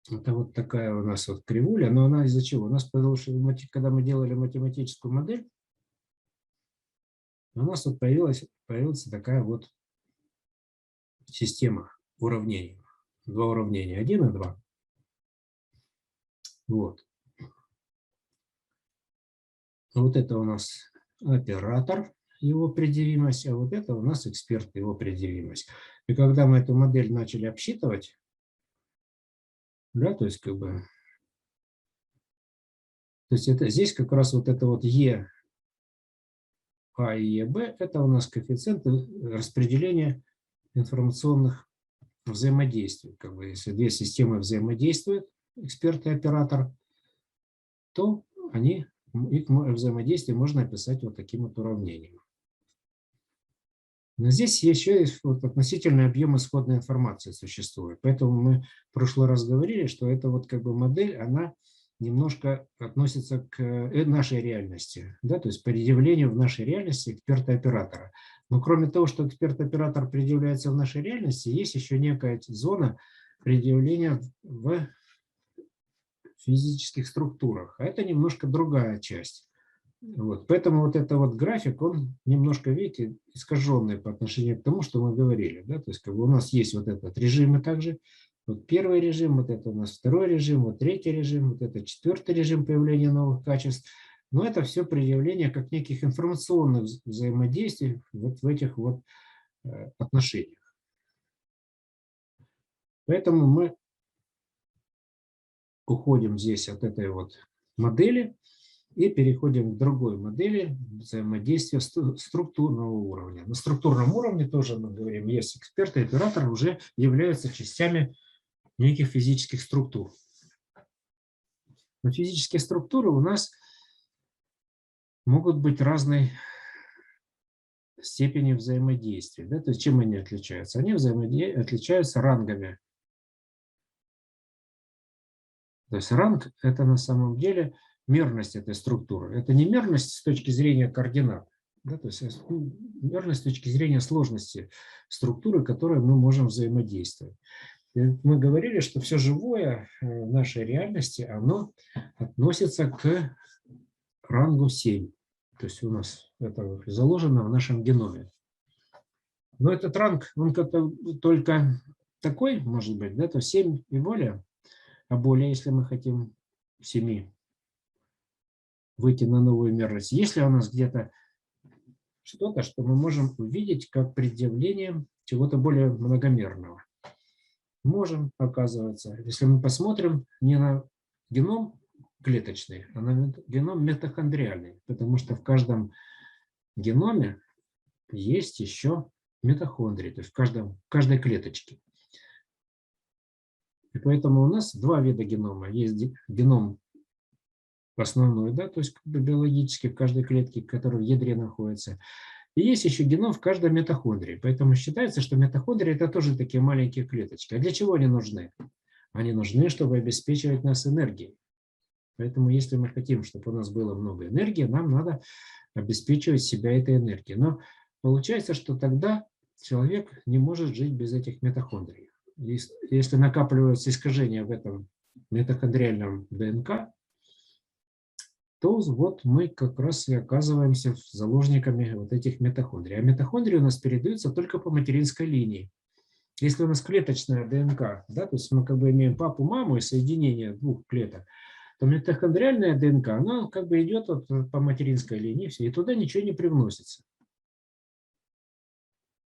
Это вот такая у нас вот кривуля, но она из-за чего? У нас, потому что когда мы делали математическую модель, у нас вот появилась такая вот система уравнений. Два уравнения, 1 и 2. Вот. Вот это у нас оператор, его предъявимость, а вот это у нас эксперт, его предъявимость. И когда мы эту модель начали обсчитывать, да, то есть как бы, то есть это здесь как раз вот это вот Е, А и ЕБ, это у нас коэффициенты распределения информационных взаимодействий. Как бы, если две системы взаимодействуют, эксперт и оператор, то их взаимодействие можно описать вот таким вот уравнением. Но здесь еще есть вот относительный объем исходной информации существует. Поэтому мы в прошлый раз говорили, что эта вот как бы модель, она немножко относится к нашей реальности, да, то есть предъявлению в нашей реальности эксперта-оператора. Но кроме того, что эксперт-оператор предъявляется в нашей реальности, есть еще некая зона предъявления в физических структурах. А это немножко другая часть. Вот. Поэтому вот это вот график, он немножко, видите, искаженный по отношению к тому, что мы говорили. Да? То есть как бы у нас есть вот этот режим и также. Вот первый режим, вот это у нас второй режим, вот третий режим, вот это четвертый режим появления новых качеств. Но это все предъявление как неких информационных взаимодействий вот в этих вот отношениях. Поэтому мы уходим здесь от этой вот модели и переходим к другой модели взаимодействия структурного уровня. На структурном уровне тоже мы говорим, есть эксперт и оператор уже являются частями неких физических структур. Но физические структуры у нас могут быть разной степени взаимодействия. Да? То есть чем они отличаются? Они отличаются рангами. То есть ранг – это на самом деле мерность этой структуры. Это не мерность с точки зрения координат, да, то есть мерность с точки зрения сложности структуры, которой мы можем взаимодействовать. И мы говорили, что все живое в нашей реальности, оно относится к рангу 7. То есть у нас это заложено в нашем геноме. Но этот ранг, он как-то только такой, может быть, да, то 7 и более. А более, если мы хотим 7 выйти на новую мерность. Если у нас где-то что-то, что мы можем увидеть как предъявление чего-то более многомерного. Можем, оказывается, если мы посмотрим не на геном клеточный, а на геном митохондриальный, потому что в каждом геноме есть еще митохондрии, то есть в каждой клеточке. И поэтому у нас два вида генома. Есть геном основной, да, то есть как бы биологически в каждой клетке, которая в ядре находится. И есть еще геном в каждой митохондрии. Поэтому считается, что митохондрии – это тоже такие маленькие клеточки. А для чего они нужны? Они нужны, чтобы обеспечивать нас энергией. Поэтому если мы хотим, чтобы у нас было много энергии, нам надо обеспечивать себя этой энергией. Но получается, что тогда человек не может жить без этих митохондрий. Если накапливаются искажения в этом митохондриальном ДНК, то вот мы как раз и оказываемся заложниками вот этих митохондрий. А митохондрии у нас передаются только по материнской линии. Если у нас клеточная ДНК, да, то есть мы как бы имеем папу, маму и соединение двух клеток, то митохондриальная ДНК, она как бы идет вот по материнской линии, все, и туда ничего не привносится.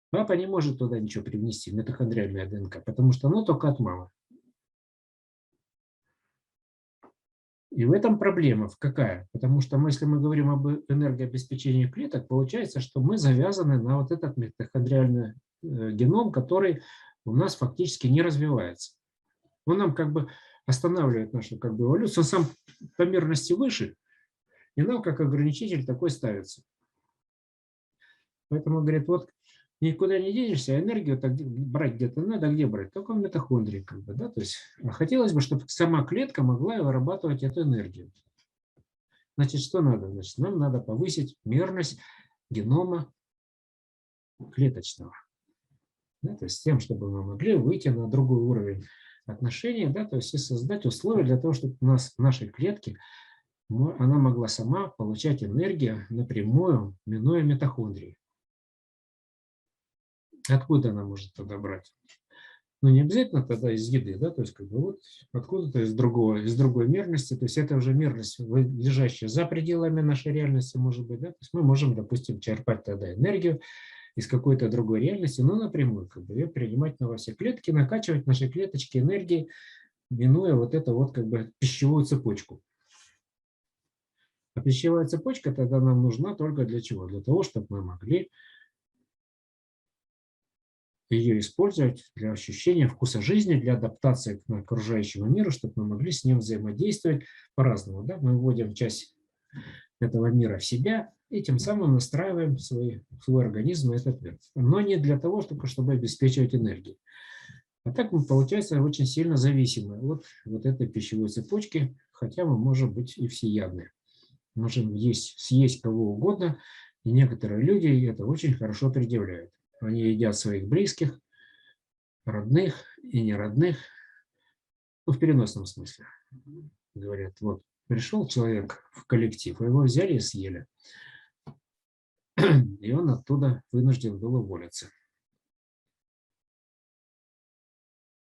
Папа не может туда ничего привнести, митохондриальная ДНК, потому что оно только от мамы. И в этом проблема какая? Потому что если мы говорим об энергообеспечении клеток, получается, что мы завязаны на вот этот митохондриальный геном, который у нас фактически не развивается. Он нам как бы останавливает нашу как бы эволюцию, он сам по мерности выше, и нам как ограничитель такой ставится. Поэтому, говорит, вот никуда не денешься, а энергию так брать где-то надо, где брать? Только в митохондрии. Как бы, да? То есть хотелось бы, чтобы сама клетка могла вырабатывать эту энергию. Значит, что надо? Значит, нам надо повысить мерность генома клеточного. Да? То есть с тем, чтобы мы могли выйти на другой уровень отношений, да? То есть и создать условия для того, чтобы у нас в нашей клетке она могла сама получать энергию напрямую, минуя митохондрии. Откуда она может тогда брать? Ну, не обязательно тогда из еды, да, то есть как бы вот откуда-то из другой мерности, то есть это уже мерность, лежащая за пределами нашей реальности, может быть, да, то есть мы можем, допустим, черпать тогда энергию из какой-то другой реальности, но напрямую, как бы ее принимать на во все клетки, накачивать наши клеточки энергией, минуя вот эту вот как бы пищевую цепочку. А пищевая цепочка тогда нам нужна только для чего? Для того, чтобы мы могли ее использовать для ощущения вкуса жизни, для адаптации к окружающему миру, чтобы мы могли с ним взаимодействовать по-разному. Да? Мы вводим часть этого мира в себя и тем самым настраиваем свой организм на этот мир. Но не для того, чтобы обеспечивать энергией. А так мы, получается, очень сильно зависимы от вот этой пищевой цепочки, хотя мы можем быть и всеядные. Можем съесть кого угодно, и некоторые люди это очень хорошо предъявляют. Они едят своих близких, родных и неродных, ну, в переносном смысле. Говорят, вот пришел человек в коллектив, его взяли и съели. И он оттуда вынужден был уволиться.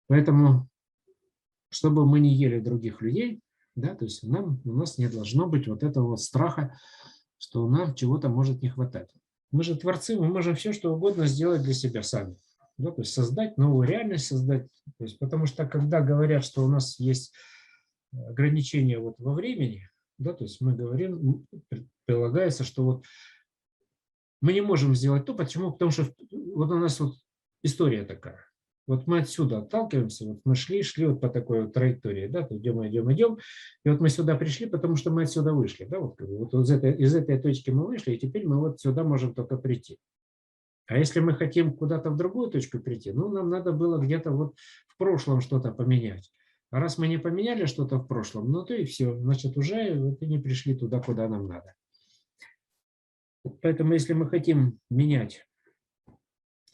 Поэтому, чтобы мы не ели других людей, да, то есть у нас не должно быть вот этого вот страха, что нам чего-то может не хватать. Мы же творцы, мы можем все, что угодно сделать для себя сами. Да, то есть создать новую реальность, создать. То есть, потому что когда говорят, что у нас есть ограничения вот во времени, да, то есть мы говорим, предполагается, что вот мы не можем сделать то, почему? Потому что вот у нас вот история такая. Вот мы отсюда отталкиваемся, вот мы шли вот по такой вот траектории, да, идем, и вот мы сюда пришли, потому что мы отсюда вышли, да, вот из этой точки мы вышли, и теперь мы вот сюда можем только прийти. А если мы хотим куда-то в другую точку прийти, ну, нам надо было где-то вот в прошлом что-то поменять. А раз мы не поменяли что-то в прошлом, ну, то и все, значит, уже вот и не пришли туда, куда нам надо. Поэтому, если мы хотим менять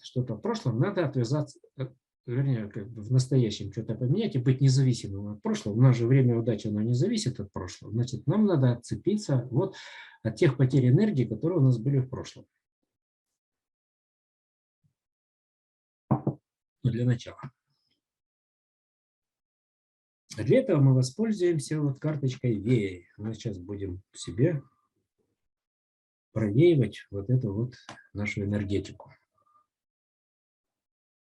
что-то в прошлом, надо отвязаться, вернее, как бы в настоящем что-то поменять и быть независимым от прошлого. У нас же время удачи, оно не зависит от прошлого. Значит, нам надо отцепиться вот от тех потерь энергии, которые у нас были в прошлом. Для начала. А для этого мы воспользуемся вот карточкой вея. Мы сейчас будем себе провеивать вот эту вот нашу энергетику.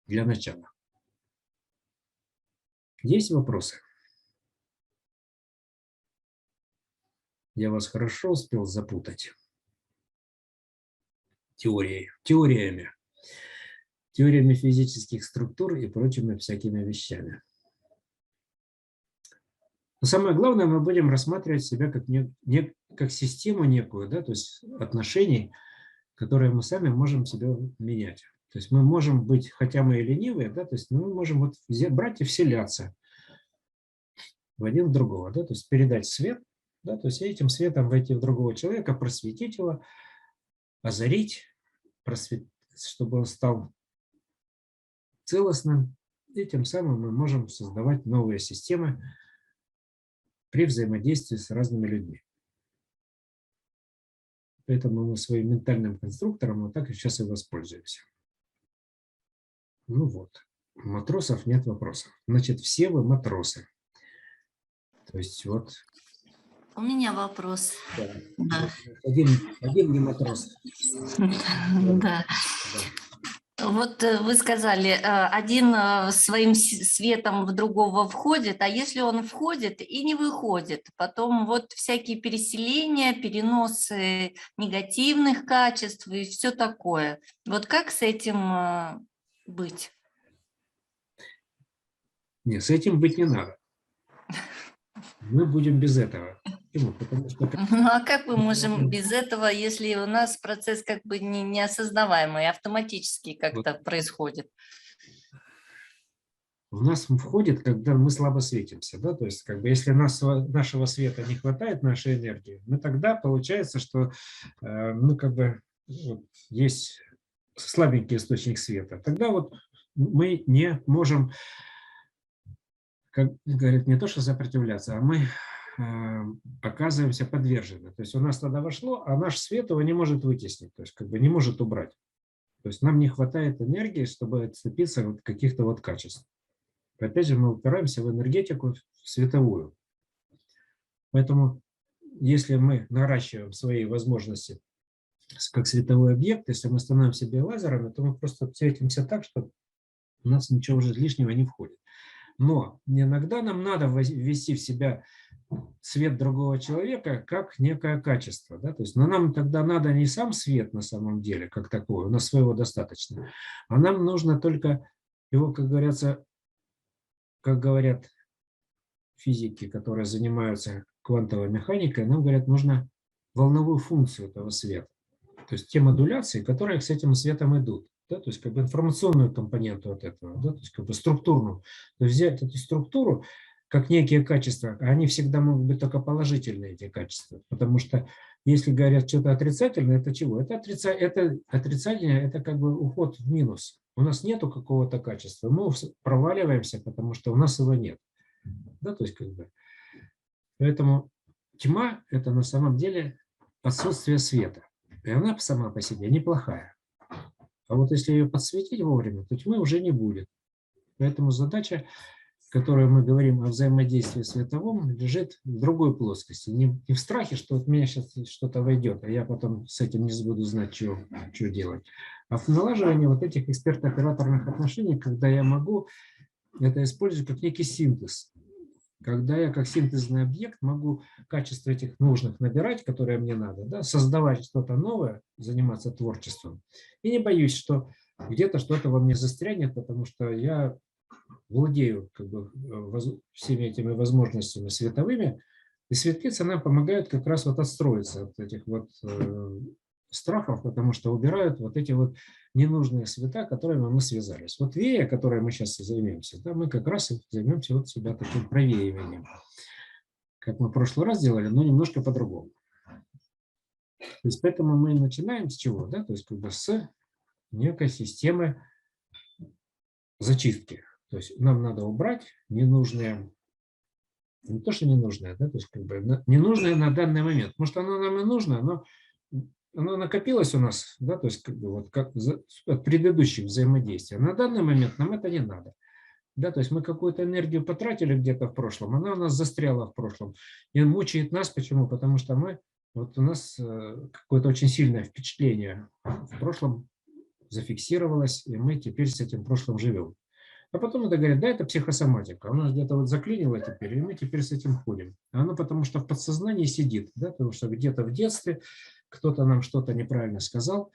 Для начала. Есть вопросы? Я вас хорошо успел запутать теориями физических структур и прочими всякими вещами. Но самое главное, мы будем рассматривать себя как систему некую, да, то есть отношений, которые мы сами можем себя менять. То есть мы можем быть, хотя мы и ленивые, да, то есть мы можем вот брать и вселяться в один в другого, да, то есть передать свет, да, то есть этим светом войти в другого человека, просветить его, озарить, чтобы он стал целостным, и тем самым мы можем создавать новые системы при взаимодействии с разными людьми. Поэтому мы своим ментальным конструктором вот так и сейчас и воспользуемся. Ну вот, у матросов нет вопросов. Значит, все вы матросы. То есть вот... У меня вопрос. Да. Один не матрос. Да. Вот вы сказали, один своим светом в другого входит, а если он входит и не выходит, потом вот всякие переселения, переносы негативных качеств и все такое. Вот как с этим быть? Нет, с этим быть не надо. Мы будем без этого. Почему? Потому что Ну а как мы можем без этого, если у нас процесс как бы неосознаваемый, автоматически как-то происходит? в нас входит, когда мы слабо светимся, да, то есть как бы если нашего света не хватает, нашей энергии, мы тогда получается, что ну как бы вот, есть слабенький источник света. Тогда вот мы не можем, как говорят, не то что сопротивляться, а мы оказываемся подвержены. То есть у нас тогда вошло, а наш свет его не может вытеснить, то есть как бы не может убрать. То есть нам не хватает энергии, чтобы отцепиться от каких-то вот качеств. Опять же, мы упираемся в энергетику световую. Поэтому, если мы наращиваем свои возможности как световой объект, если мы становимся биолазерами, то мы просто светимся так, что у нас ничего уже лишнего не входит. Но иногда нам надо ввести в себя свет другого человека как некое качество. Да? То есть, но нам тогда надо не сам свет на самом деле, как такой, у нас своего достаточно, а нам нужно только его, как говорят физики, которые занимаются квантовой механикой, нам говорят, нужно волновую функцию этого света. То есть те модуляции, которые с этим светом идут. Да, то есть как бы информационную компоненту от этого, да, то есть как бы структурную. То есть взять эту структуру как некие качества, а они всегда могут быть только положительные, эти качества. Потому что если говорят что-то отрицательное, это чего? Это отрицательное, это как бы уход в минус. У нас нету какого-то качества, мы проваливаемся, потому что у нас его нет. Да, то есть как бы. Поэтому тьма – это на самом деле отсутствие света. И она сама по себе неплохая. А вот если ее подсветить вовремя, то тьмы уже не будет. Поэтому задача, которую мы говорим о взаимодействии световом, лежит в другой плоскости. Не в страхе, что от меня сейчас что-то войдет, а я потом с этим не буду знать, что делать. А в налаживании вот этих эксперт-операторных отношений, когда я могу это использовать как некий синтез. Когда я как синтезный объект могу качество этих нужных набирать, которые мне надо, да, создавать что-то новое, заниматься творчеством. И не боюсь, что где-то что-то во мне застрянет, потому что я владею как бы всеми этими возможностями световыми, и светлицы нам помогают как раз вот отстроиться от этих вот страхов, потому что убирают вот эти вот ненужные света, которыми мы связались. Вот вея, которой мы сейчас займемся, да, мы как раз займемся вот себя таким провеиванием, как мы в прошлый раз делали, но немножко по-другому. То есть поэтому мы начинаем с чего? Да? То есть как бы с некой системы зачистки. То есть нам надо убрать ненужные, не то, что ненужное, да, то есть как бы ненужное на данный момент. Может, оно нам и нужно, но оно накопилось у нас, да, то есть как бы вот как от предыдущих взаимодействий. На данный момент нам это не надо. Да, то есть мы какую-то энергию потратили где-то в прошлом, она у нас застряла в прошлом. И мучает нас. Почему? Потому что вот у нас какое-то очень сильное впечатление в прошлом зафиксировалось, и мы теперь с этим прошлым живем. А потом это говорят, да, это психосоматика. У нас где-то вот заклинило теперь, и мы теперь с этим ходим. А оно потому что в подсознании сидит, да, потому что где-то в детстве кто-то нам что-то неправильно сказал,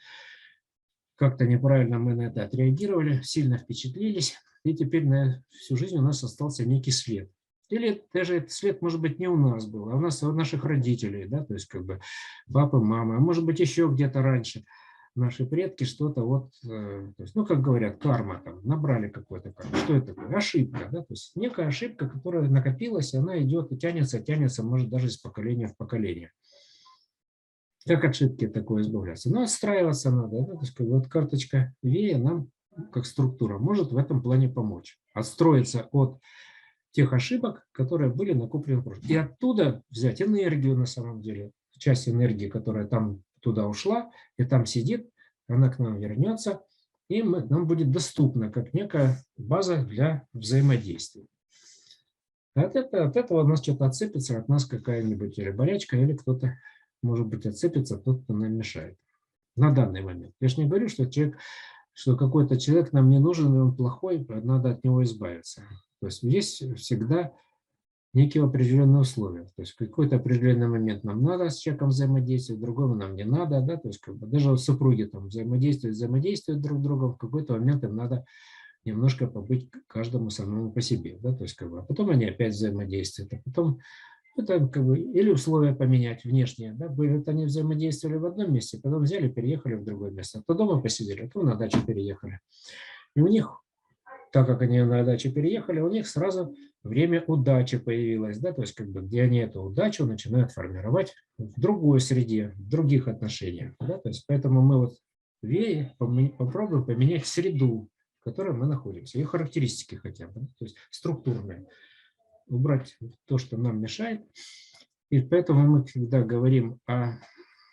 как-то неправильно мы на это отреагировали, сильно впечатлились, и теперь на всю жизнь у нас остался некий след. Или даже этот след, может быть, не у нас был, а у нас, у наших родителей, да, то есть как бы папы, мамы, а может быть, еще где-то раньше наши предки что-то вот, то есть, ну, как говорят, карма там, набрали какой-то карму. Что это такое? Ошибка, да, то есть некая ошибка, которая накопилась, и она идет и тянется, может, даже из поколения в поколение. Как ошибки такое избавляться? Ну, отстраиваться надо. Да? То есть, вот карточка Вея нам, как структура, может в этом плане помочь. Отстроиться от тех ошибок, которые были накоплены в прошлом. И оттуда взять энергию на самом деле. Часть энергии, которая там туда ушла, и там сидит, она к нам вернется, и нам будет доступна как некая база для взаимодействия. От этого у нас что-то отцепится, от нас какая-нибудь или болячка, или кто-то, может быть, отцепится, тот, кто нам мешает. На данный момент. Я же не говорю, что человек что какой-то человек нам не нужен, и он плохой, надо от него избавиться. То есть есть всегда некие определенные условия. То есть в какой-то определенный момент нам надо с человеком взаимодействовать, в другом нам не надо. Да? То есть как бы даже супруги там взаимодействуют друг с другом, в какой-то момент им надо немножко побыть каждому самому по себе. Да? То есть, как бы, а потом они опять взаимодействуют, а потом это как бы, или условия поменять внешние. Да? Вот они взаимодействовали в одном месте, потом взяли, переехали в другое место. То дома посидели, то на дачу переехали. И у них, так как они на дачу переехали, у них сразу время удачи появилось. Да? То есть, как бы, где они эту удачу начинают формировать в другой среде, в других отношениях. Да? То есть, поэтому мы вот попробуем поменять среду, в которой мы находимся, ее характеристики хотя бы, то есть структурные. Убрать то, что нам мешает. И поэтому мы, когда говорим о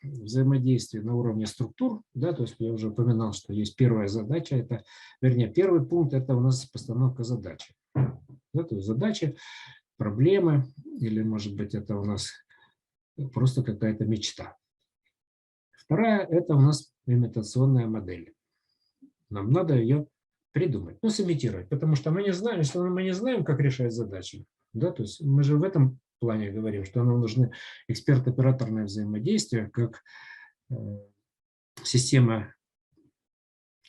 взаимодействии на уровне структур, да, то есть я уже упоминал, что есть первая задача, это, вернее, первый пункт – это у нас постановка задачи. Да, то есть задачи, проблемы, или, может быть, это у нас просто какая-то мечта. Вторая – это у нас имитационная модель. Нам надо ее придумать, ну, сымитировать, потому что мы не знаем, если мы не знаем, как решать задачи, да, то есть мы же в этом плане говорим, что нам нужны эксперт-операторное взаимодействие, как система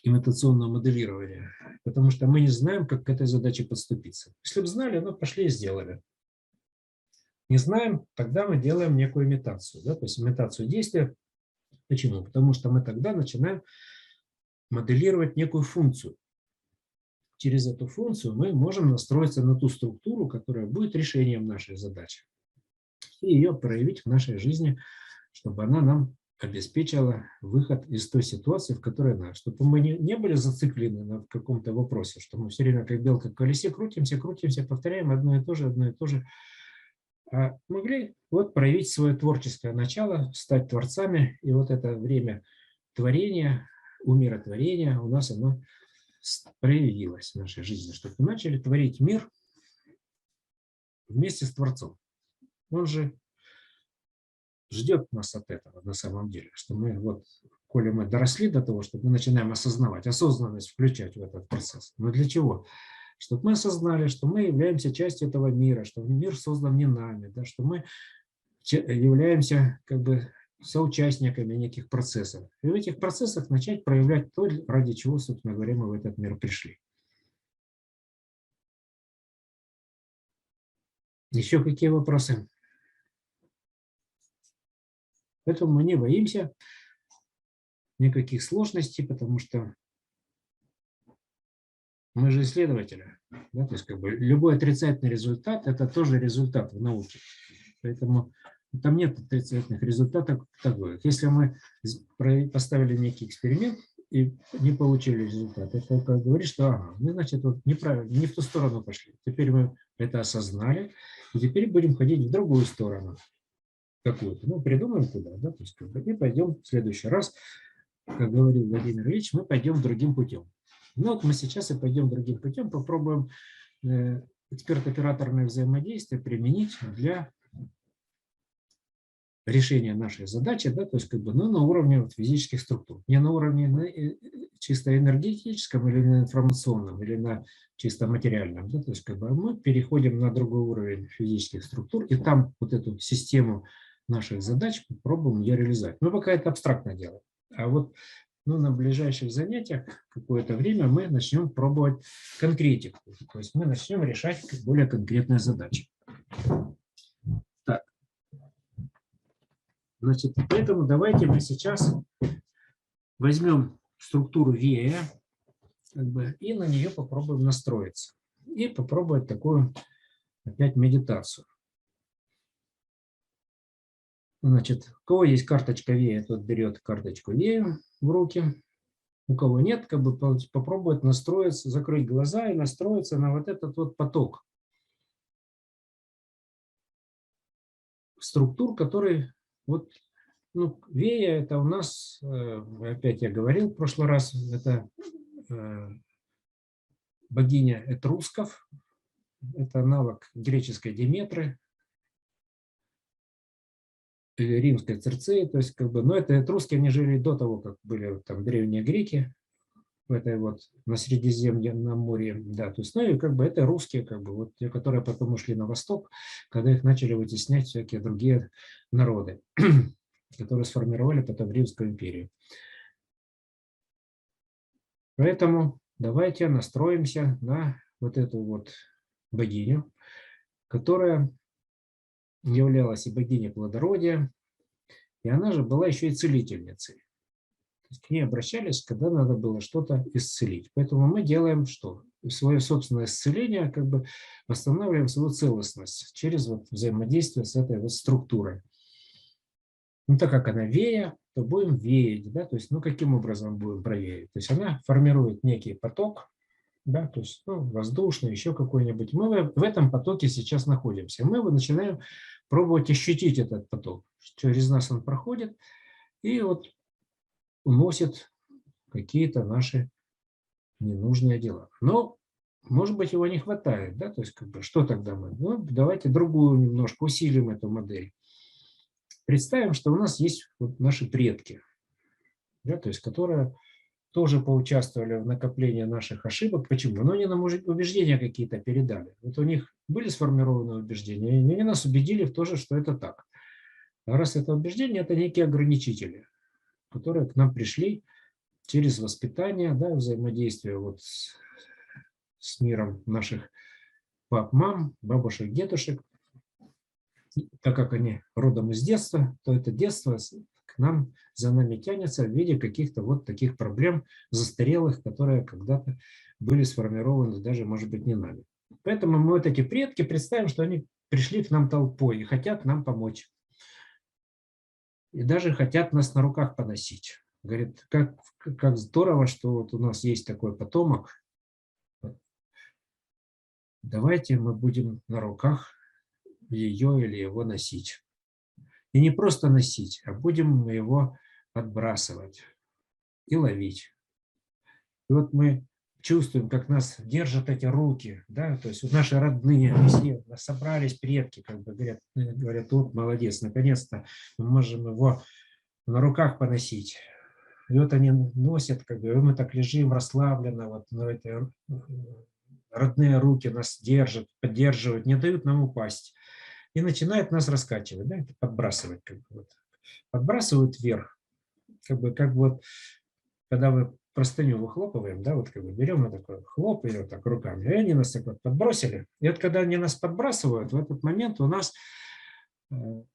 имитационного моделирования, потому что мы не знаем, как к этой задаче подступиться. Если бы знали, ну, пошли и сделали. Не знаем, тогда мы делаем некую имитацию, да, то есть имитацию действия. Почему? Потому что мы тогда начинаем моделировать некую функцию. Через эту функцию мы можем настроиться на ту структуру, которая будет решением нашей задачи, и ее проявить в нашей жизни, чтобы она нам обеспечила выход из той ситуации, в которой она, чтобы мы не были зациклены на каком-то вопросе, что мы все время как белка в колесе крутимся, повторяем одно и то же, а могли вот проявить свое творческое начало, стать творцами, и вот это время творения, умиротворения у нас оно проявилось в нашей жизни, чтобы мы начали творить мир вместе с Творцом. Он же ждет нас от этого на самом деле, что мы вот, коли мы доросли до того, что мы начинаем осознавать, осознанность включать в этот процесс. Но для чего? Чтобы мы осознали, что мы являемся частью этого мира, что мир создан не нами, да, что мы являемся как бы соучастниками неких процессов. И в этих процессах начать проявлять то, ради чего, собственно говоря, мы в этот мир пришли. Еще какие вопросы? Поэтому мы не боимся никаких сложностей, потому что мы же исследователи. Да? То есть как бы любой отрицательный результат – это тоже результат в науке. Поэтому там нет отрицательных результатов таковых. Если мы поставили некий эксперимент и не получили результат, это говорит, что ага, мы, значит, вот неправильно, не в ту сторону пошли. Теперь мы это осознали, и теперь будем ходить в другую сторону какую-то. Ну, придумаем куда, да, то есть и пойдем в следующий раз, как говорил Владимир Ильич, мы пойдем другим путем. Ну, вот мы сейчас и пойдем другим путем, попробуем эксперт-операторное взаимодействие применить для решения нашей задачи, да, то есть как бы, ну, на уровне вот физических структур, не на уровне чисто энергетическом или на информационном, или на чисто материальном, да, то есть как бы мы переходим на другой уровень физических структур, и там вот эту систему наших задач попробуем ее реализовать. Мы пока это абстрактно делаем, а вот ну, на ближайших занятиях какое-то время мы начнем пробовать конкретику, то есть мы начнем решать более конкретные задачи. Так. Значит, поэтому давайте мы сейчас возьмем структуру вея как бы, и на нее попробуем настроиться. И попробовать такую опять медитацию. Значит, у кого есть карточка вея, тот берет карточку вея в руки. У кого нет, как бы попробует настроиться, закрыть глаза и настроиться на вот этот вот поток структур, который вот, ну, вея это у нас, опять я говорил в прошлый раз, это богиня этрусков, это аналог греческой Деметры, или римской Цирцеи, то есть как бы, но это этруски, они жили до того, как были там древние греки, в этой вот на Средиземном море, да, то есть, ну и как бы это русские, как бы вот те, которые потом ушли на восток, когда их начали вытеснять всякие другие народы, которые сформировали потом Римскую империю. Поэтому давайте настроимся на вот эту вот богиню, которая являлась и богиней плодородия, и она же была еще и целительницей. То есть к ней обращались, когда надо было что-то исцелить. Поэтому мы делаем что? Свое собственное исцеление, как бы восстанавливаем свою целостность через вот взаимодействие с этой вот структурой. Ну, так как она вея, то будем веять, да, то есть, ну, каким образом будем провеять? То есть она формирует некий поток, да, то есть, ну, воздушный, еще какой-нибудь. Мы в этом потоке сейчас находимся. Мы начинаем пробовать ощутить этот поток. Через нас он проходит и вот уносит какие-то наши ненужные дела. Но, может быть, его не хватает, да, то есть, как бы, что тогда мы? Ну, давайте другую немножко усилим эту модель. Представим, что у нас есть вот наши предки, да, то есть, которые тоже поучаствовали в накоплении наших ошибок. Почему? Ну, они нам убеждения какие-то передали. Вот у них были сформированы убеждения, и они нас убедили в то же, что это так. А раз это убеждение, это некие ограничители, которые к нам пришли через воспитание, да, взаимодействие вот с миром наших пап, мам, бабушек, дедушек. Так как они родом из детства, то это детство к нам, за нами тянется в виде каких-то вот таких проблем застарелых, которые когда-то были сформированы даже, может быть, не нами. Поэтому мы вот эти предки представим, что они пришли к нам толпой и хотят нам помочь. И даже хотят нас на руках поносить. Говорит, как здорово, что вот у нас есть такой потомок. Давайте мы будем на руках ее или его носить. И не просто носить, а будем его отбрасывать и ловить. И вот мы чувствуем, как нас держат эти руки, да, то есть вот наши родные, все собрались предки, как бы говорят, вот молодец, наконец-то мы можем его на руках поносить. И вот они носят, как бы, и мы так лежим расслабленно, вот, но эти родные руки нас держат, поддерживают, не дают нам упасть. И начинает нас раскачивать, да, подбрасывать, как бы, вот. Подбрасывают вверх, как бы вот, когда мы простыню выхлопываем, да, вот как бы берем и такой хлоп, и вот так руками, и они нас так вот подбросили. И вот когда они нас подбрасывают, в этот момент у нас вот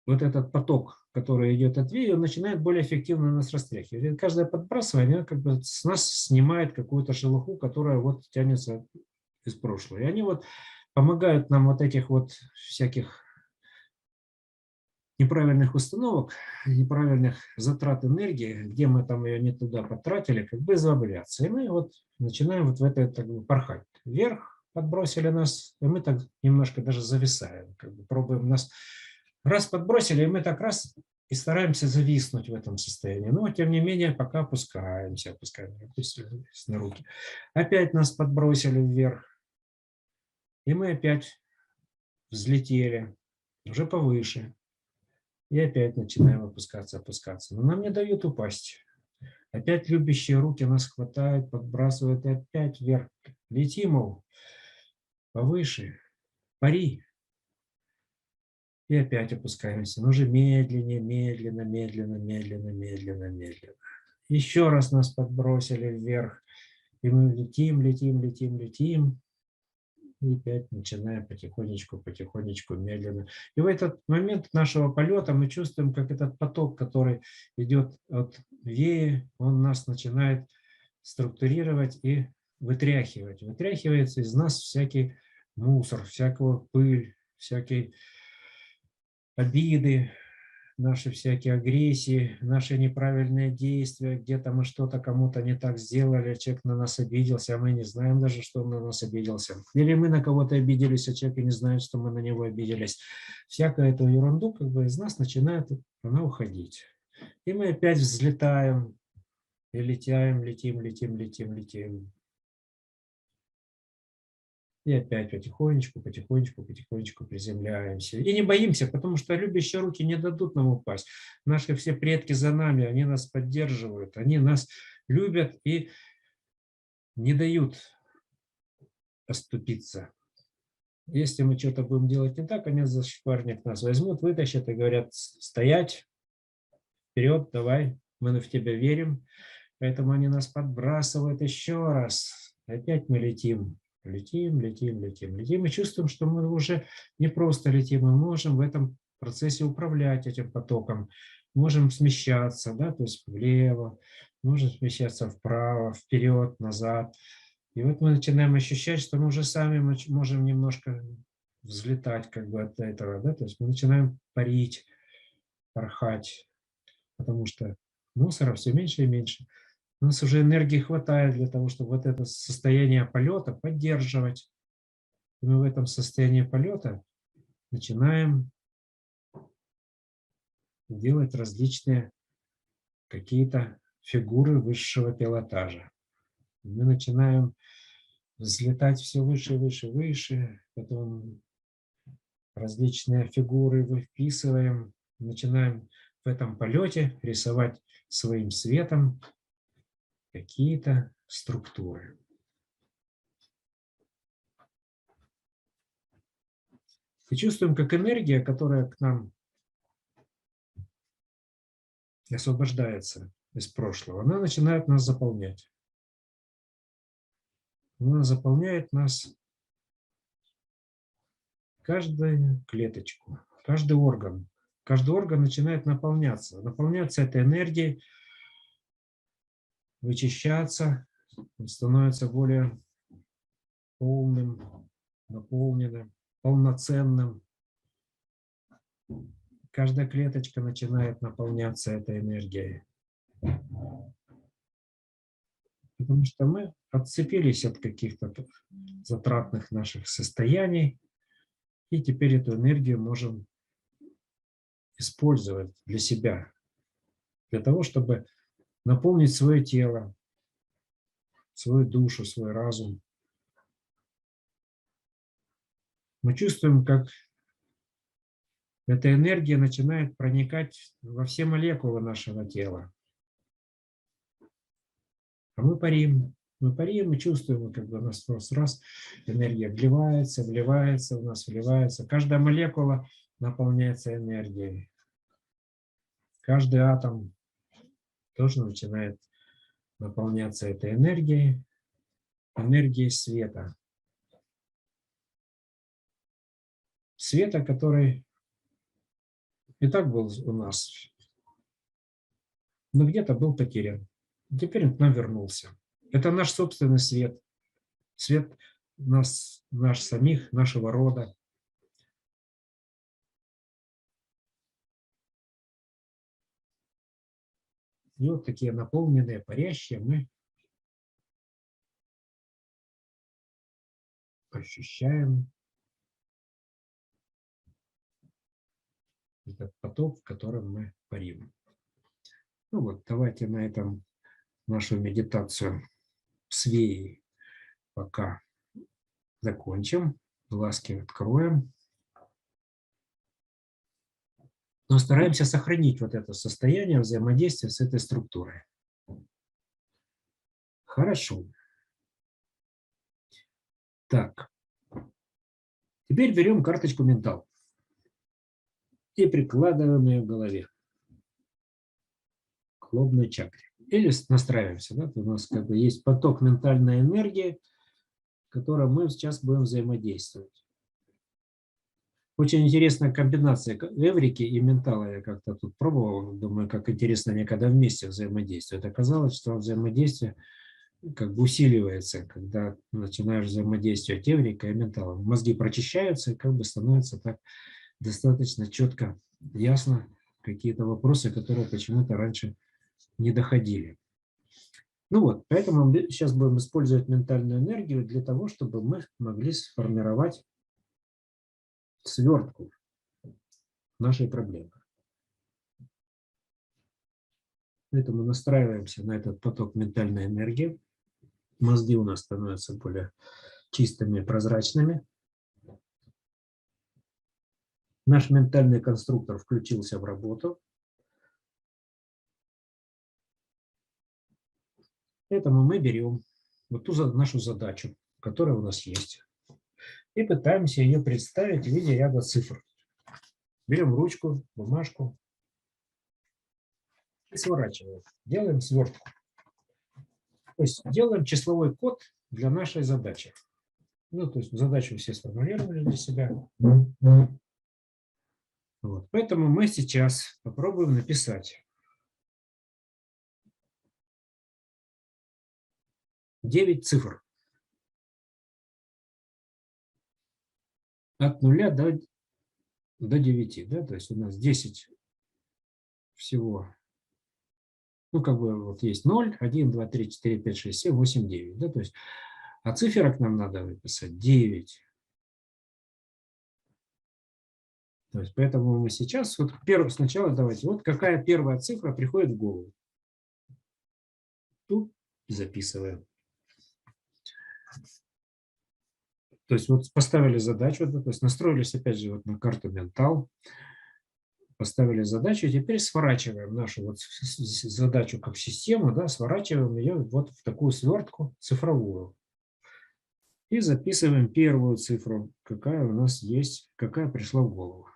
этот поток, который идет от вея, он начинает более эффективно нас растряхивать. И каждое подбрасывание как бы с нас снимает какую-то шелуху, которая вот тянется из прошлого. И они вот помогают нам вот этих вот всяких неправильных установок, неправильных затрат энергии, где мы там ее не туда потратили, как бы избавляться. И мы вот начинаем вот в это как бы порхать. Вверх подбросили нас, и мы так немножко даже зависаем, как бы пробуем нас. Раз подбросили, и мы так раз и стараемся зависнуть в этом состоянии. Но, тем не менее, пока опускаемся на руки. Опять нас подбросили вверх, и мы опять взлетели, уже повыше. И опять начинаем опускаться. Но нам не дают упасть. Опять любящие руки нас хватают, подбрасывают, и опять вверх. Летим, мол, повыше, пари. И опять опускаемся. Но уже медленнее, медленно. Еще раз нас подбросили вверх. И мы летим. И опять начинаем потихонечку, медленно. И в этот момент нашего полета мы чувствуем, как этот поток, который идет от веи, он нас начинает структурировать и вытряхивать. Вытряхивается из нас всякий мусор, всякого пыль, всякие обиды, наши всякие агрессии, наши неправильные действия, где-то мы что-то кому-то не так сделали, человек на нас обиделся, а мы не знаем даже, что он на нас обиделся. Или мы на кого-то обиделись, а человек и не знает, что мы на него обиделись. Всякую эту ерунду как бы из нас начинает она уходить. И мы опять взлетаем и летим. И опять потихонечку приземляемся. И не боимся, потому что любящие руки не дадут нам упасть. Наши все предки за нами, они нас поддерживают, они нас любят и не дают оступиться. Если мы что-то будем делать не так, они за шпарник нас возьмут, вытащат и говорят: стоять, вперед, давай, мы в тебя верим. Поэтому они нас подбрасывают еще раз. Опять мы летим, летим, летим, летим, летим. И чувствуем, что мы уже не просто летим, мы можем в этом процессе управлять этим потоком. Можем смещаться, да, то есть влево, можем смещаться вправо, вперед, назад. И вот мы начинаем ощущать, что мы уже сами можем немножко взлетать как бы от этого, да, то есть мы начинаем парить, порхать, потому что мусора все меньше и меньше. У нас уже энергии хватает для того, чтобы вот это состояние полета поддерживать. И мы в этом состоянии полета начинаем делать различные какие-то фигуры высшего пилотажа. Мы начинаем взлетать все выше, выше, выше, потом различные фигуры вписываем, начинаем в этом полете рисовать своим светом какие-то структуры. И чувствуем, как энергия, которая к нам освобождается из прошлого, она начинает нас заполнять. Она заполняет нас, каждую клеточку, каждый орган. Каждый орган начинает наполняться. Наполняться этой энергией, вычищаться, он становится более полным, наполненным, полноценным. Каждая клеточка начинает наполняться этой энергией. Потому что мы отцепились от каких-то затратных наших состояний, и теперь эту энергию можем использовать для себя, для того, чтобы наполнить свое тело, свою душу, свой разум. Мы чувствуем, как эта энергия начинает проникать во все молекулы нашего тела. А мы парим и чувствуем, как бы у нас раз энергия вливается, вливается, у нас вливается. Каждая молекула наполняется энергией. Каждый атом тоже начинает наполняться этой энергией, энергией света. Света, который и так был у нас, но где-то был потерян. Теперь он к нам вернулся. Это наш собственный свет. Свет нас, наш самих, нашего рода. И вот такие наполненные, парящие мы ощущаем этот поток, в котором мы парим. Ну вот, давайте на этом нашу медитацию с Веей пока закончим. Глазки откроем. Но стараемся сохранить вот это состояние взаимодействия с этой структурой. Хорошо. Так. Теперь берем карточку ментал и прикладываем ее к голове, к лобной чакре. Или настраиваемся. Да? У нас как бы есть поток ментальной энергии, которым мы сейчас будем взаимодействовать. Очень интересная комбинация эврики и ментала. Я как-то тут пробовал, думаю, как интересно они когда вместе взаимодействуют. Оказалось, что взаимодействие как бы усиливается, когда начинаешь взаимодействовать эврикой и менталом. Мозги прочищаются, и как бы становится так достаточно четко, ясно какие-то вопросы, которые почему-то раньше не доходили. Ну вот, поэтому мы сейчас будем использовать ментальную энергию для того, чтобы мы могли сформировать свертку нашей проблемы. Поэтому настраиваемся на этот поток ментальной энергии. Мозги у нас становятся более чистыми, прозрачными. Наш ментальный конструктор включился в работу. Поэтому мы берем вот ту нашу задачу, которая у нас есть, и пытаемся ее представить в виде ряда цифр. Берем ручку, бумажку и сворачиваем. Делаем свертку. То есть делаем числовой код для нашей задачи. Ну, то есть задачу все сформулировали для себя. Вот. Поэтому мы сейчас попробуем написать 9 цифр. От 0 до 9. Да? То есть у нас 10 всего. Ну, как бы вот есть 0, 1, 2, 3, 4, 5, 6, 7, 8, 9. Да? То есть, а циферок нам надо написать 9. То есть, поэтому мы сейчас, вот сначала давайте, вот какая первая цифра приходит в голову. Тут записываем. То есть вот поставили задачу, то есть настроились опять же вот на карту ментал, поставили задачу, и теперь сворачиваем нашу вот задачу как систему, да, сворачиваем ее вот в такую свертку цифровую. И записываем первую цифру, какая у нас есть, какая пришла в голову.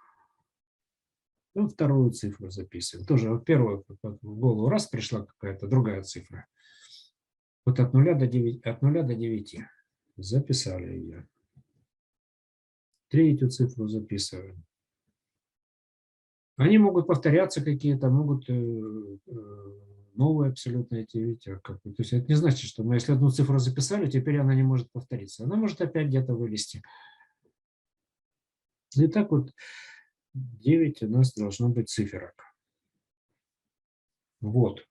Ну, вторую цифру записываем. Тоже вот первую в голову раз пришла какая-то другая цифра. Вот от 0 до 9, от 0 до 9. Записали ее. Третью цифру записываем. Они могут повторяться какие-то, могут новые абсолютно эти, видите, то есть это не значит, что мы если одну цифру записали, теперь она не может повториться. Она может опять где-то вылезти. И так вот 9 у нас должно быть циферок. Вот.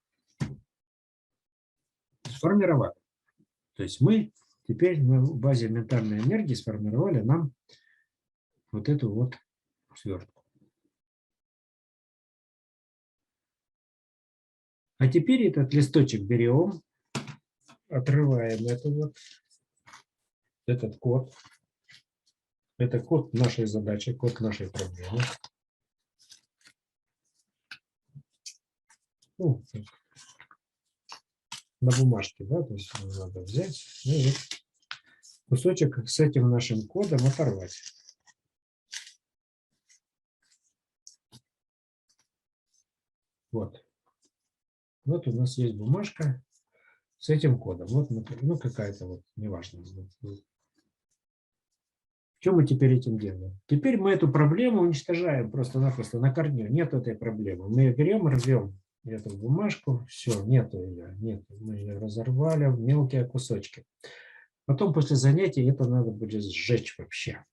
Сформировали. То есть мы теперь на базе ментальной энергии сформировали нам вот эту вот свертку. А теперь этот листочек берем, отрываем этот код. Это код нашей задачи, код нашей проблемы. Ну, на бумажке, да, то есть надо взять и вот кусочек с этим нашим кодом оторвать. Вот. Вот у нас есть бумажка с этим кодом. Вот, ну, какая-то вот, неважно. Что мы теперь этим делаем? Теперь мы эту проблему уничтожаем просто-напросто на корню. Нет этой проблемы. Мы ее берем, рвем эту бумажку. Все, нету ее. Нет. Мы ее разорвали в мелкие кусочки. Потом после занятий это надо будет сжечь вообще.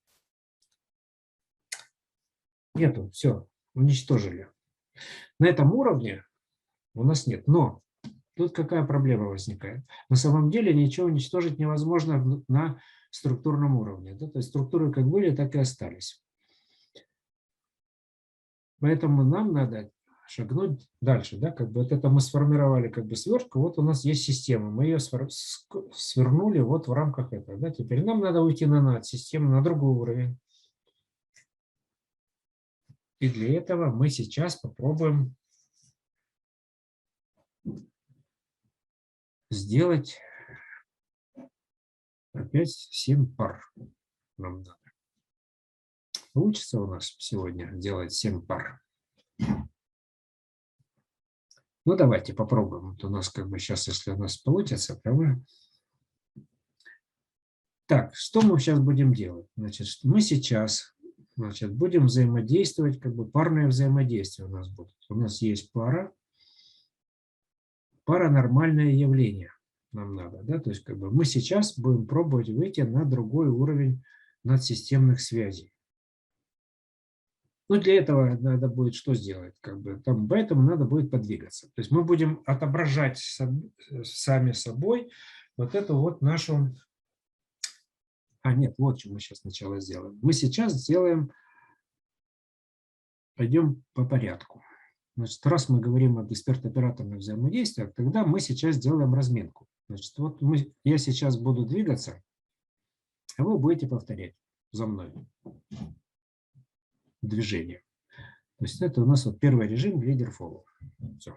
Нету. Все. Уничтожили. На этом уровне у нас нет. Но тут какая проблема возникает? На самом деле ничего уничтожить невозможно на структурном уровне. Да? То есть структуры как были, так и остались. Поэтому нам надо шагнуть дальше. Да? Как бы вот это мы сформировали как бы свертку, вот у нас есть система. Мы ее свернули вот в рамках этого. Да? Теперь нам надо уйти на надсистему, на другой уровень. И для этого мы сейчас попробуем сделать опять 7 пар. Нам надо. Получится у нас сегодня делать 7 пар. Ну, давайте попробуем. Вот у нас как бы сейчас, если у нас получится, правда? Так, что мы сейчас будем делать? Значит, мы сейчас будем взаимодействовать, как бы парное взаимодействие у нас будет. У нас есть пара, паранормальное явление нам надо. Да? То есть как бы мы сейчас будем пробовать выйти на другой уровень надсистемных связей. Ну, для этого надо будет что сделать? Как бы, поэтому надо будет подвигаться. То есть мы будем отображать сами собой вот эту вот нашу... нет, вот что мы сейчас сначала сделаем. Мы сейчас сделаем, пойдем по порядку. Значит, раз мы говорим об эксперт-операторных взаимодействиях, тогда мы сейчас сделаем разминку. Значит, вот я сейчас буду двигаться, а вы будете повторять за мной движение. То есть это у нас вот первый режим лидер-фоллоу. Все.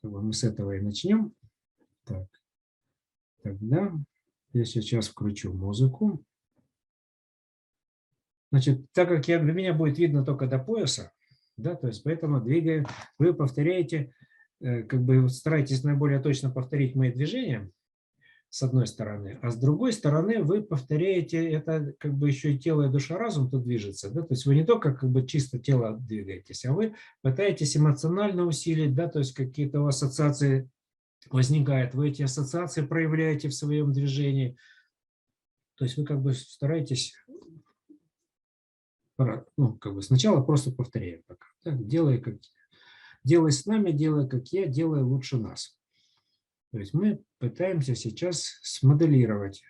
Мы с этого и начнем. Так. Тогда я сейчас включу музыку. Значит, так как для меня будет видно только до пояса, да, то есть поэтому двигаю, вы повторяете, как бы старайтесь наиболее точно повторить мои движения с одной стороны, а с другой стороны вы повторяете это, как бы еще и тело, и душа, разум тут движется, да, то есть вы не только как бы чисто тело двигаетесь, а вы пытаетесь эмоционально усилить, да, то есть какие-то ассоциации возникают, вы эти ассоциации проявляете в своем движении, то есть вы как бы стараетесь, ну, как бы сначала просто повторяем, так, делай с нами, делай как я, делай лучше нас. То есть мы пытаемся сейчас смоделировать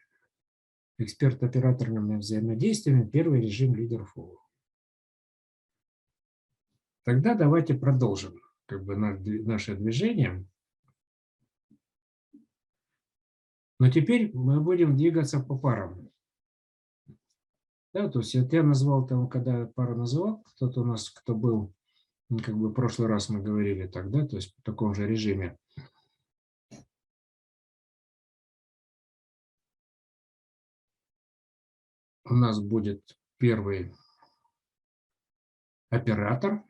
эксперт-операторными взаимодействиями первый режим лидер фоллоу. Тогда давайте продолжим как бы наше движение. Но теперь мы будем двигаться по парам. Да, то есть вот я назвал там, когда пару называл, кто-то у нас, кто был, как бы в прошлый раз мы говорили тогда, то есть в таком же режиме. У нас будет первый оператор,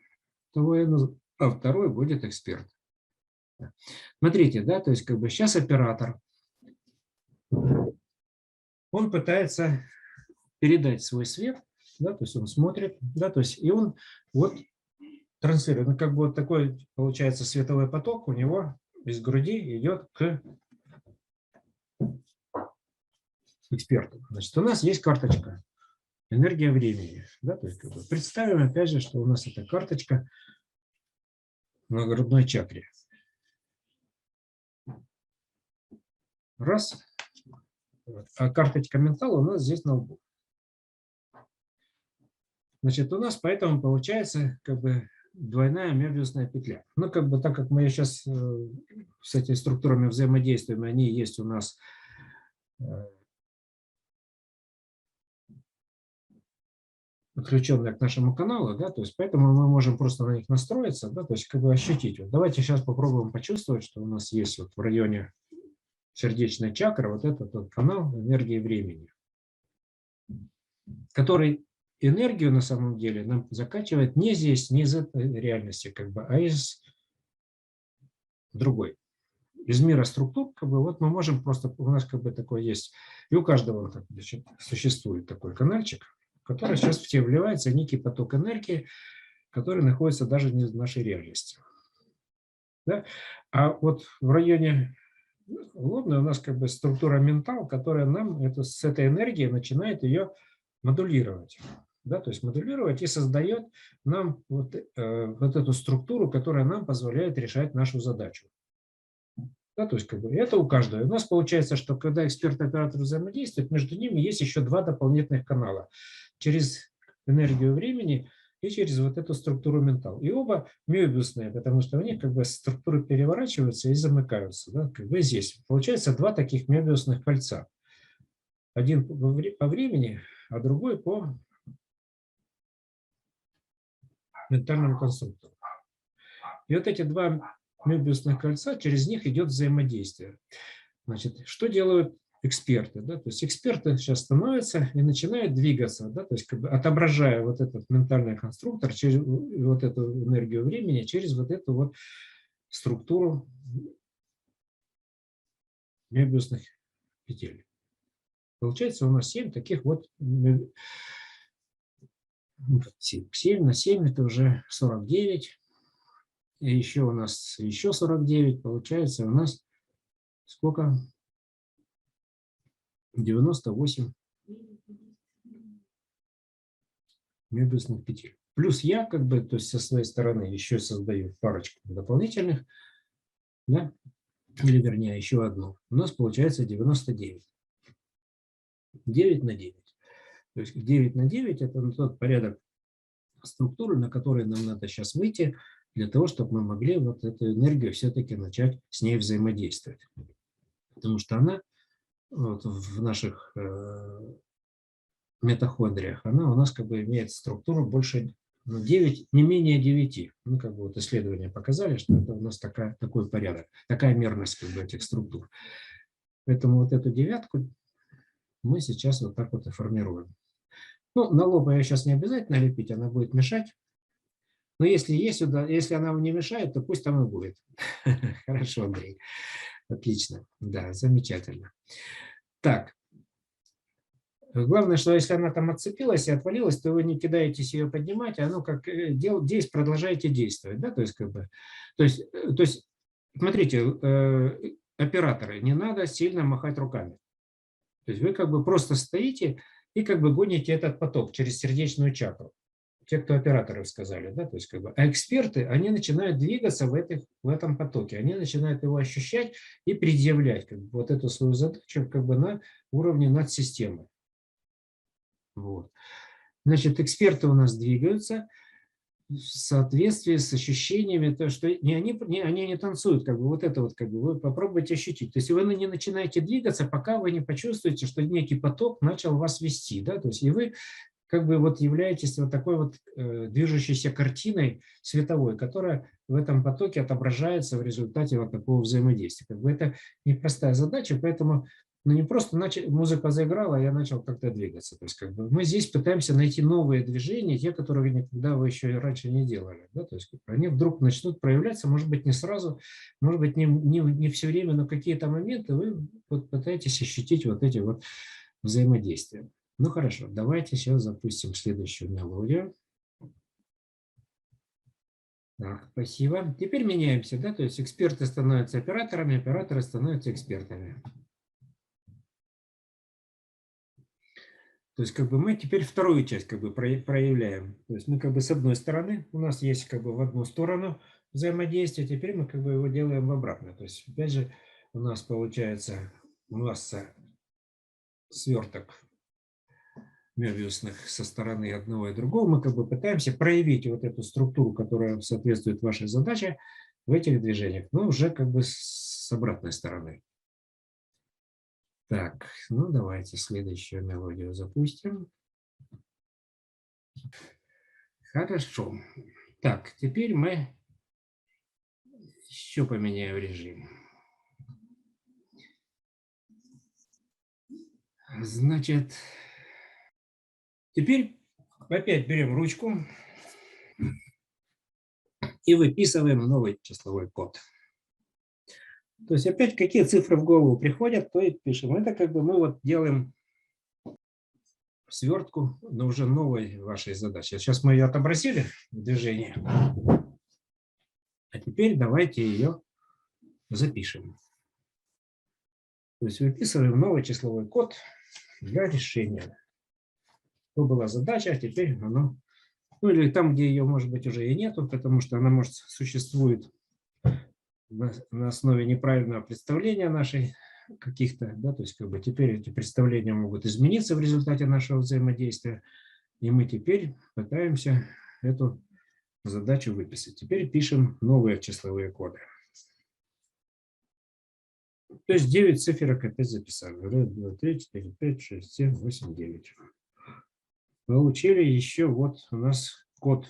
а второй будет эксперт. Смотрите, да, то есть как бы сейчас оператор, он пытается передать свой свет, да, то есть он смотрит, да, то есть и он вот транслирует, ну, как бы вот такой получается световой поток у него из груди идет к эксперту. Значит, у нас есть карточка энергия времени, да, то есть как бы представим опять же, что у нас эта карточка на грудной чакре. Раз, а карточка ментала у нас здесь на лбу. Значит, у нас поэтому получается как бы двойная мебиусная петля. Ну, как бы так как мы сейчас с этими структурами взаимодействуем, они есть у нас подключенные к нашему каналу, да, то есть поэтому мы можем просто на них настроиться, да, то есть как бы ощутить. Вот давайте сейчас попробуем почувствовать, что у нас есть вот в районе сердечной чакры вот этот вот канал энергии времени, который энергию на самом деле нам закачивает не здесь, не из этой реальности, как бы, а из другой. Из мира структур, как бы, вот мы можем просто, у нас как бы такое есть, и у каждого как бы, существует такой канальчик, в который сейчас в тебя вливается некий поток энергии, который находится даже не в нашей реальности. Да? А вот в районе лобной у нас как бы структура ментал, которая нам с этой энергией начинает ее модулировать. Да, то есть модулировать и создает нам вот эту структуру, которая нам позволяет решать нашу задачу. Да, то есть как бы это у каждого. У нас получается, что когда эксперт и оператор взаимодействуют, между ними есть еще два дополнительных канала. Через энергию времени и через вот эту структуру ментал. И оба мебиусные, потому что у них как бы структуры переворачиваются и замыкаются. Да, как бы здесь. Получается два таких мебиусных кольца. Один по времени, а другой по ментальному конструктору. И вот эти два мебиусных кольца, через них идет взаимодействие. Значит, что делают эксперты? Да? То есть эксперты сейчас становятся и начинают двигаться, да? То есть как бы отображая вот этот ментальный конструктор, через вот эту энергию времени, через вот эту вот структуру мебиусных петель. Получается у нас 7 таких вот 7 на 7 это уже 49. И еще у нас еще 49. Получается у нас сколько? 98 мебиусных петель. Плюс я как бы, то есть со своей стороны еще создаю парочку дополнительных, да, или вернее еще одну. У нас получается 99. 9 на 9. То есть 9 на 9 это тот порядок структуры, на который нам надо сейчас выйти, для того, чтобы мы могли вот эту энергию все-таки начать с ней взаимодействовать. Потому что она вот в наших митохондриях, она у нас как бы имеет структуру больше 9, не менее 9. Ну, как бы вот исследования показали, что это у нас такой порядок, такая мерность как бы этих структур. Поэтому вот эту девятку мы сейчас вот так вот и формируем. Ну, на лоб ее сейчас не обязательно лепить, она будет мешать. Но если есть сюда, если она вам не мешает, то пусть там и будет. Хорошо, Андрей. Отлично. Да, замечательно. Так. Главное, что если она там отцепилась и отвалилась, то вы не кидаетесь ее поднимать, а оно как продолжаете действовать. Да? То есть, смотрите, операторы, не надо сильно махать руками. То есть вы как бы просто стоите и как бы гоните этот поток через сердечную чакру. Те, кто операторы сказали, да, то есть как бы, а эксперты, они начинают двигаться в этом потоке, они начинают его ощущать и предъявлять как бы, вот эту свою задачу как бы на уровне надсистемы. Вот. Значит, эксперты у нас двигаются в соответствии с ощущениями, то, что они не танцуют, как бы вот это вот, как бы вы попробуйте ощутить. То есть вы не начинаете двигаться, пока вы не почувствуете, что некий поток начал вас вести, да, то есть и вы как бы вот являетесь вот такой вот движущейся картиной световой, которая в этом потоке отображается в результате вот такого взаимодействия. Как бы это непростая задача, поэтому не просто музыка заиграла, а я начал как-то двигаться. То есть как бы мы здесь пытаемся найти новые движения, те, которые никогда вы еще раньше не делали. Да? То есть они вдруг начнут проявляться, может быть, не сразу, может быть, не все время, но какие-то моменты вы вот пытаетесь ощутить вот эти вот взаимодействия. Ну хорошо, давайте сейчас запустим следующую мелодию. Так, спасибо. Теперь меняемся, да, то есть эксперты становятся операторами, операторы становятся экспертами. То есть как бы мы теперь вторую часть как бы проявляем. То есть мы как бы с одной стороны, у нас есть как бы в одну сторону взаимодействие, теперь мы как бы его делаем в обратную. То есть опять же у нас получается масса сверток мёбиусных со стороны одного и другого, мы как бы пытаемся проявить вот эту структуру, которая соответствует вашей задаче в этих движениях, но уже как бы с обратной стороны. Так, ну давайте следующую мелодию запустим. Хорошо. Так, теперь мы еще поменяем режим. Значит, теперь опять берем ручку и выписываем новый числовой код. То есть опять какие цифры в голову приходят, то и пишем. Это как бы мы вот делаем свертку, но уже новой вашей задачи. Сейчас мы ее отобразили в движении, а теперь давайте ее запишем. То есть выписываем новый числовой код для решения. То была задача, а теперь оно... Ну или там, где ее, может быть, уже и нету, потому что она, может, существует на основе неправильного представления нашей каких-то, да, то есть как бы теперь эти представления могут измениться в результате нашего взаимодействия, и мы теперь пытаемся эту задачу выписать. Теперь пишем новые числовые коды. То есть 9 циферок опять записали. 1, 2, 3, 4, 5, 6, 7, 8, 9. Получили еще вот у нас код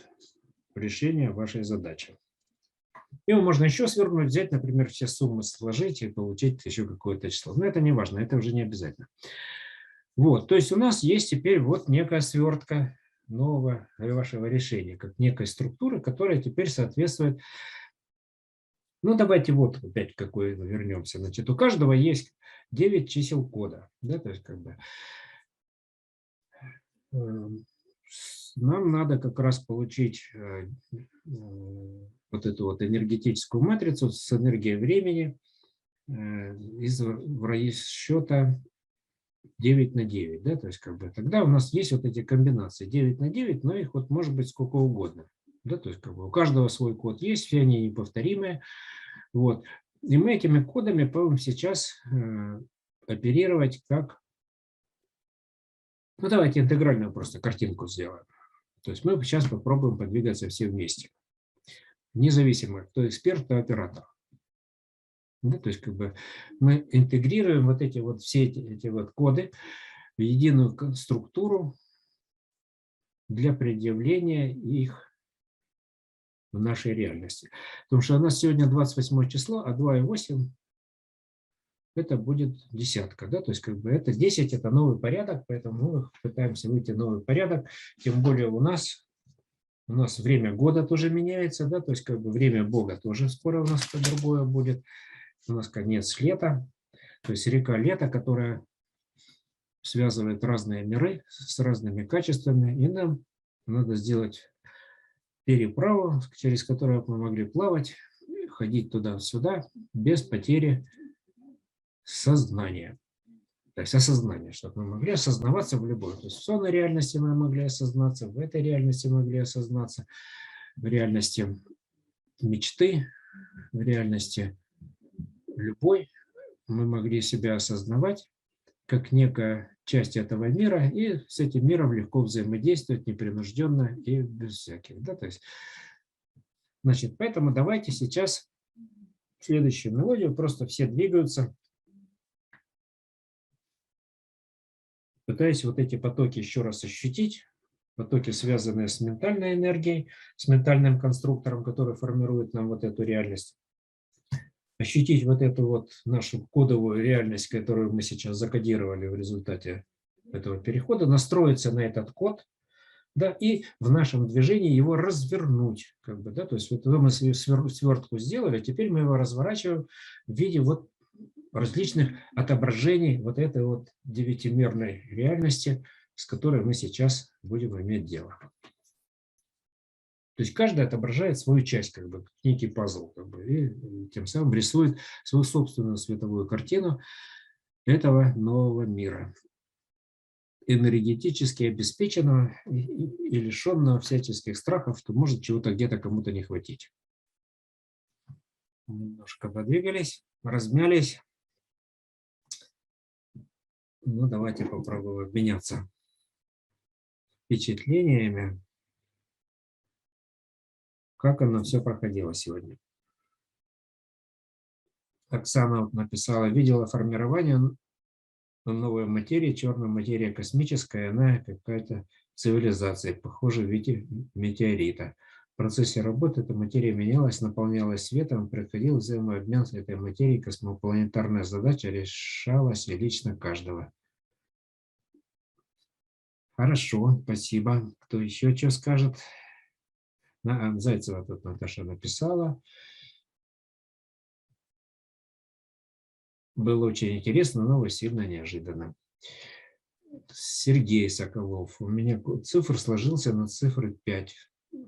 решения вашей задачи. Его можно еще свернуть, взять, например, все суммы сложить и получить еще какое-то число. Но это не важно, это уже не обязательно. Вот, то есть у нас есть теперь вот некая свертка нового вашего решения, как некой структуры, которая теперь соответствует. Ну, давайте вот опять какой вернемся. Значит, у каждого есть 9 чисел кода. Да, то есть как бы нам надо как раз получить вот эту вот энергетическую матрицу с энергией времени из расчета 9 на 9. Да, то есть как бы тогда у нас есть вот эти комбинации 9 на 9, но их вот может быть сколько угодно. Да, то есть как бы у каждого свой код есть, все они неповторимые. Вот. И мы этими кодами будем сейчас оперировать как... Ну, давайте интегральную просто картинку сделаем. То есть мы сейчас попробуем подвигаться все вместе. Независимо, кто эксперт, кто оператор. Да, то есть как бы мы интегрируем вот эти вот все эти вот коды в единую структуру для предъявления их в нашей реальности. Потому что у нас сегодня 28 число, а 2 и 8 это будет десятка, да, то есть как бы это 10, это новый порядок, поэтому мы пытаемся выйти в новый порядок, тем более у нас время года тоже меняется, да, то есть как бы время Бога тоже скоро у нас другое будет, у нас конец лета, то есть река лета, которая связывает разные миры с разными качествами, и нам надо сделать переправу, через которую мы могли плавать, ходить туда-сюда без потери сознания. То есть осознание, чтобы мы могли осознаваться в любой. То есть в сонной реальности мы могли осознаться, в этой реальности могли осознаться, в реальности мечты, в реальности любой мы могли себя осознавать как некая часть этого мира, и с этим миром легко взаимодействовать непринужденно и без всяких. Да? То есть, значит, поэтому давайте сейчас следующую мелодию, просто все двигаются, пытаясь вот эти потоки еще раз ощутить, потоки, связанные с ментальной энергией, с ментальным конструктором, который формирует нам вот эту реальность. Ощутить вот эту вот нашу кодовую реальность, которую мы сейчас закодировали в результате этого перехода, настроиться на этот код, да, и в нашем движении его развернуть. Как бы, да, то есть вот мы свертку сделали, теперь мы его разворачиваем в виде вот различных отображений вот этой вот девятимерной реальности, с которой мы сейчас будем иметь дело. То есть каждый отображает свою часть, как бы, некий пазл, как бы, и тем самым рисует свою собственную световую картину этого нового мира, энергетически обеспеченного и лишенного всяческих страхов, что может чего-то где-то кому-то не хватить. Немножко подвигались, размялись. Ну, давайте попробуем обменяться впечатлениями, как оно все проходило сегодня. Оксана вот написала, видела формирование новой материи, черная материя космическая, она какая-то цивилизация, похоже в виде метеорита. В процессе работы эта материя менялась, наполнялась светом, происходил взаимообмен с этой материей, космопланетарная задача решалась и лично каждого. Хорошо, спасибо. Кто еще что скажет? Зайцева тут Наташа написала. Было очень интересно, но сильно неожиданно. Сергей Соколов. У меня цифр сложился на цифры 5.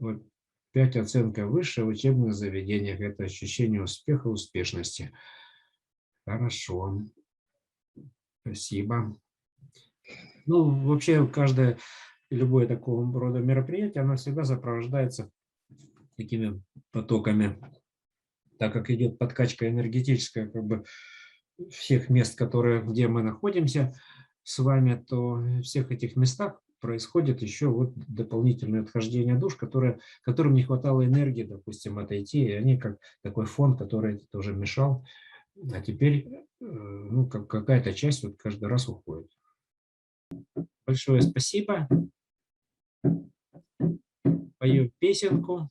Вот 5 оценка выше в учебных заведениях. Это ощущение успеха, успешности. Хорошо. Спасибо. Ну, вообще, каждое, любое такого рода мероприятие, оно всегда сопровождается такими потоками, так как идет подкачка энергетическая, как бы всех мест, где мы находимся с вами, то в всех этих местах происходит еще вот дополнительное отхождение душ, которым не хватало энергии, допустим, отойти, и они как такой фон, который тоже мешал, а теперь ну, какая-то часть вот каждый раз уходит. Большое спасибо. Пою песенку.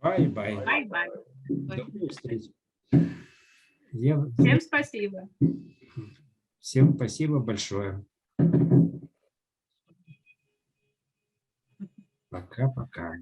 Бай-бай. Бай-бай. До новых встреч. Всем спасибо. Всем спасибо большое. Пока-пока.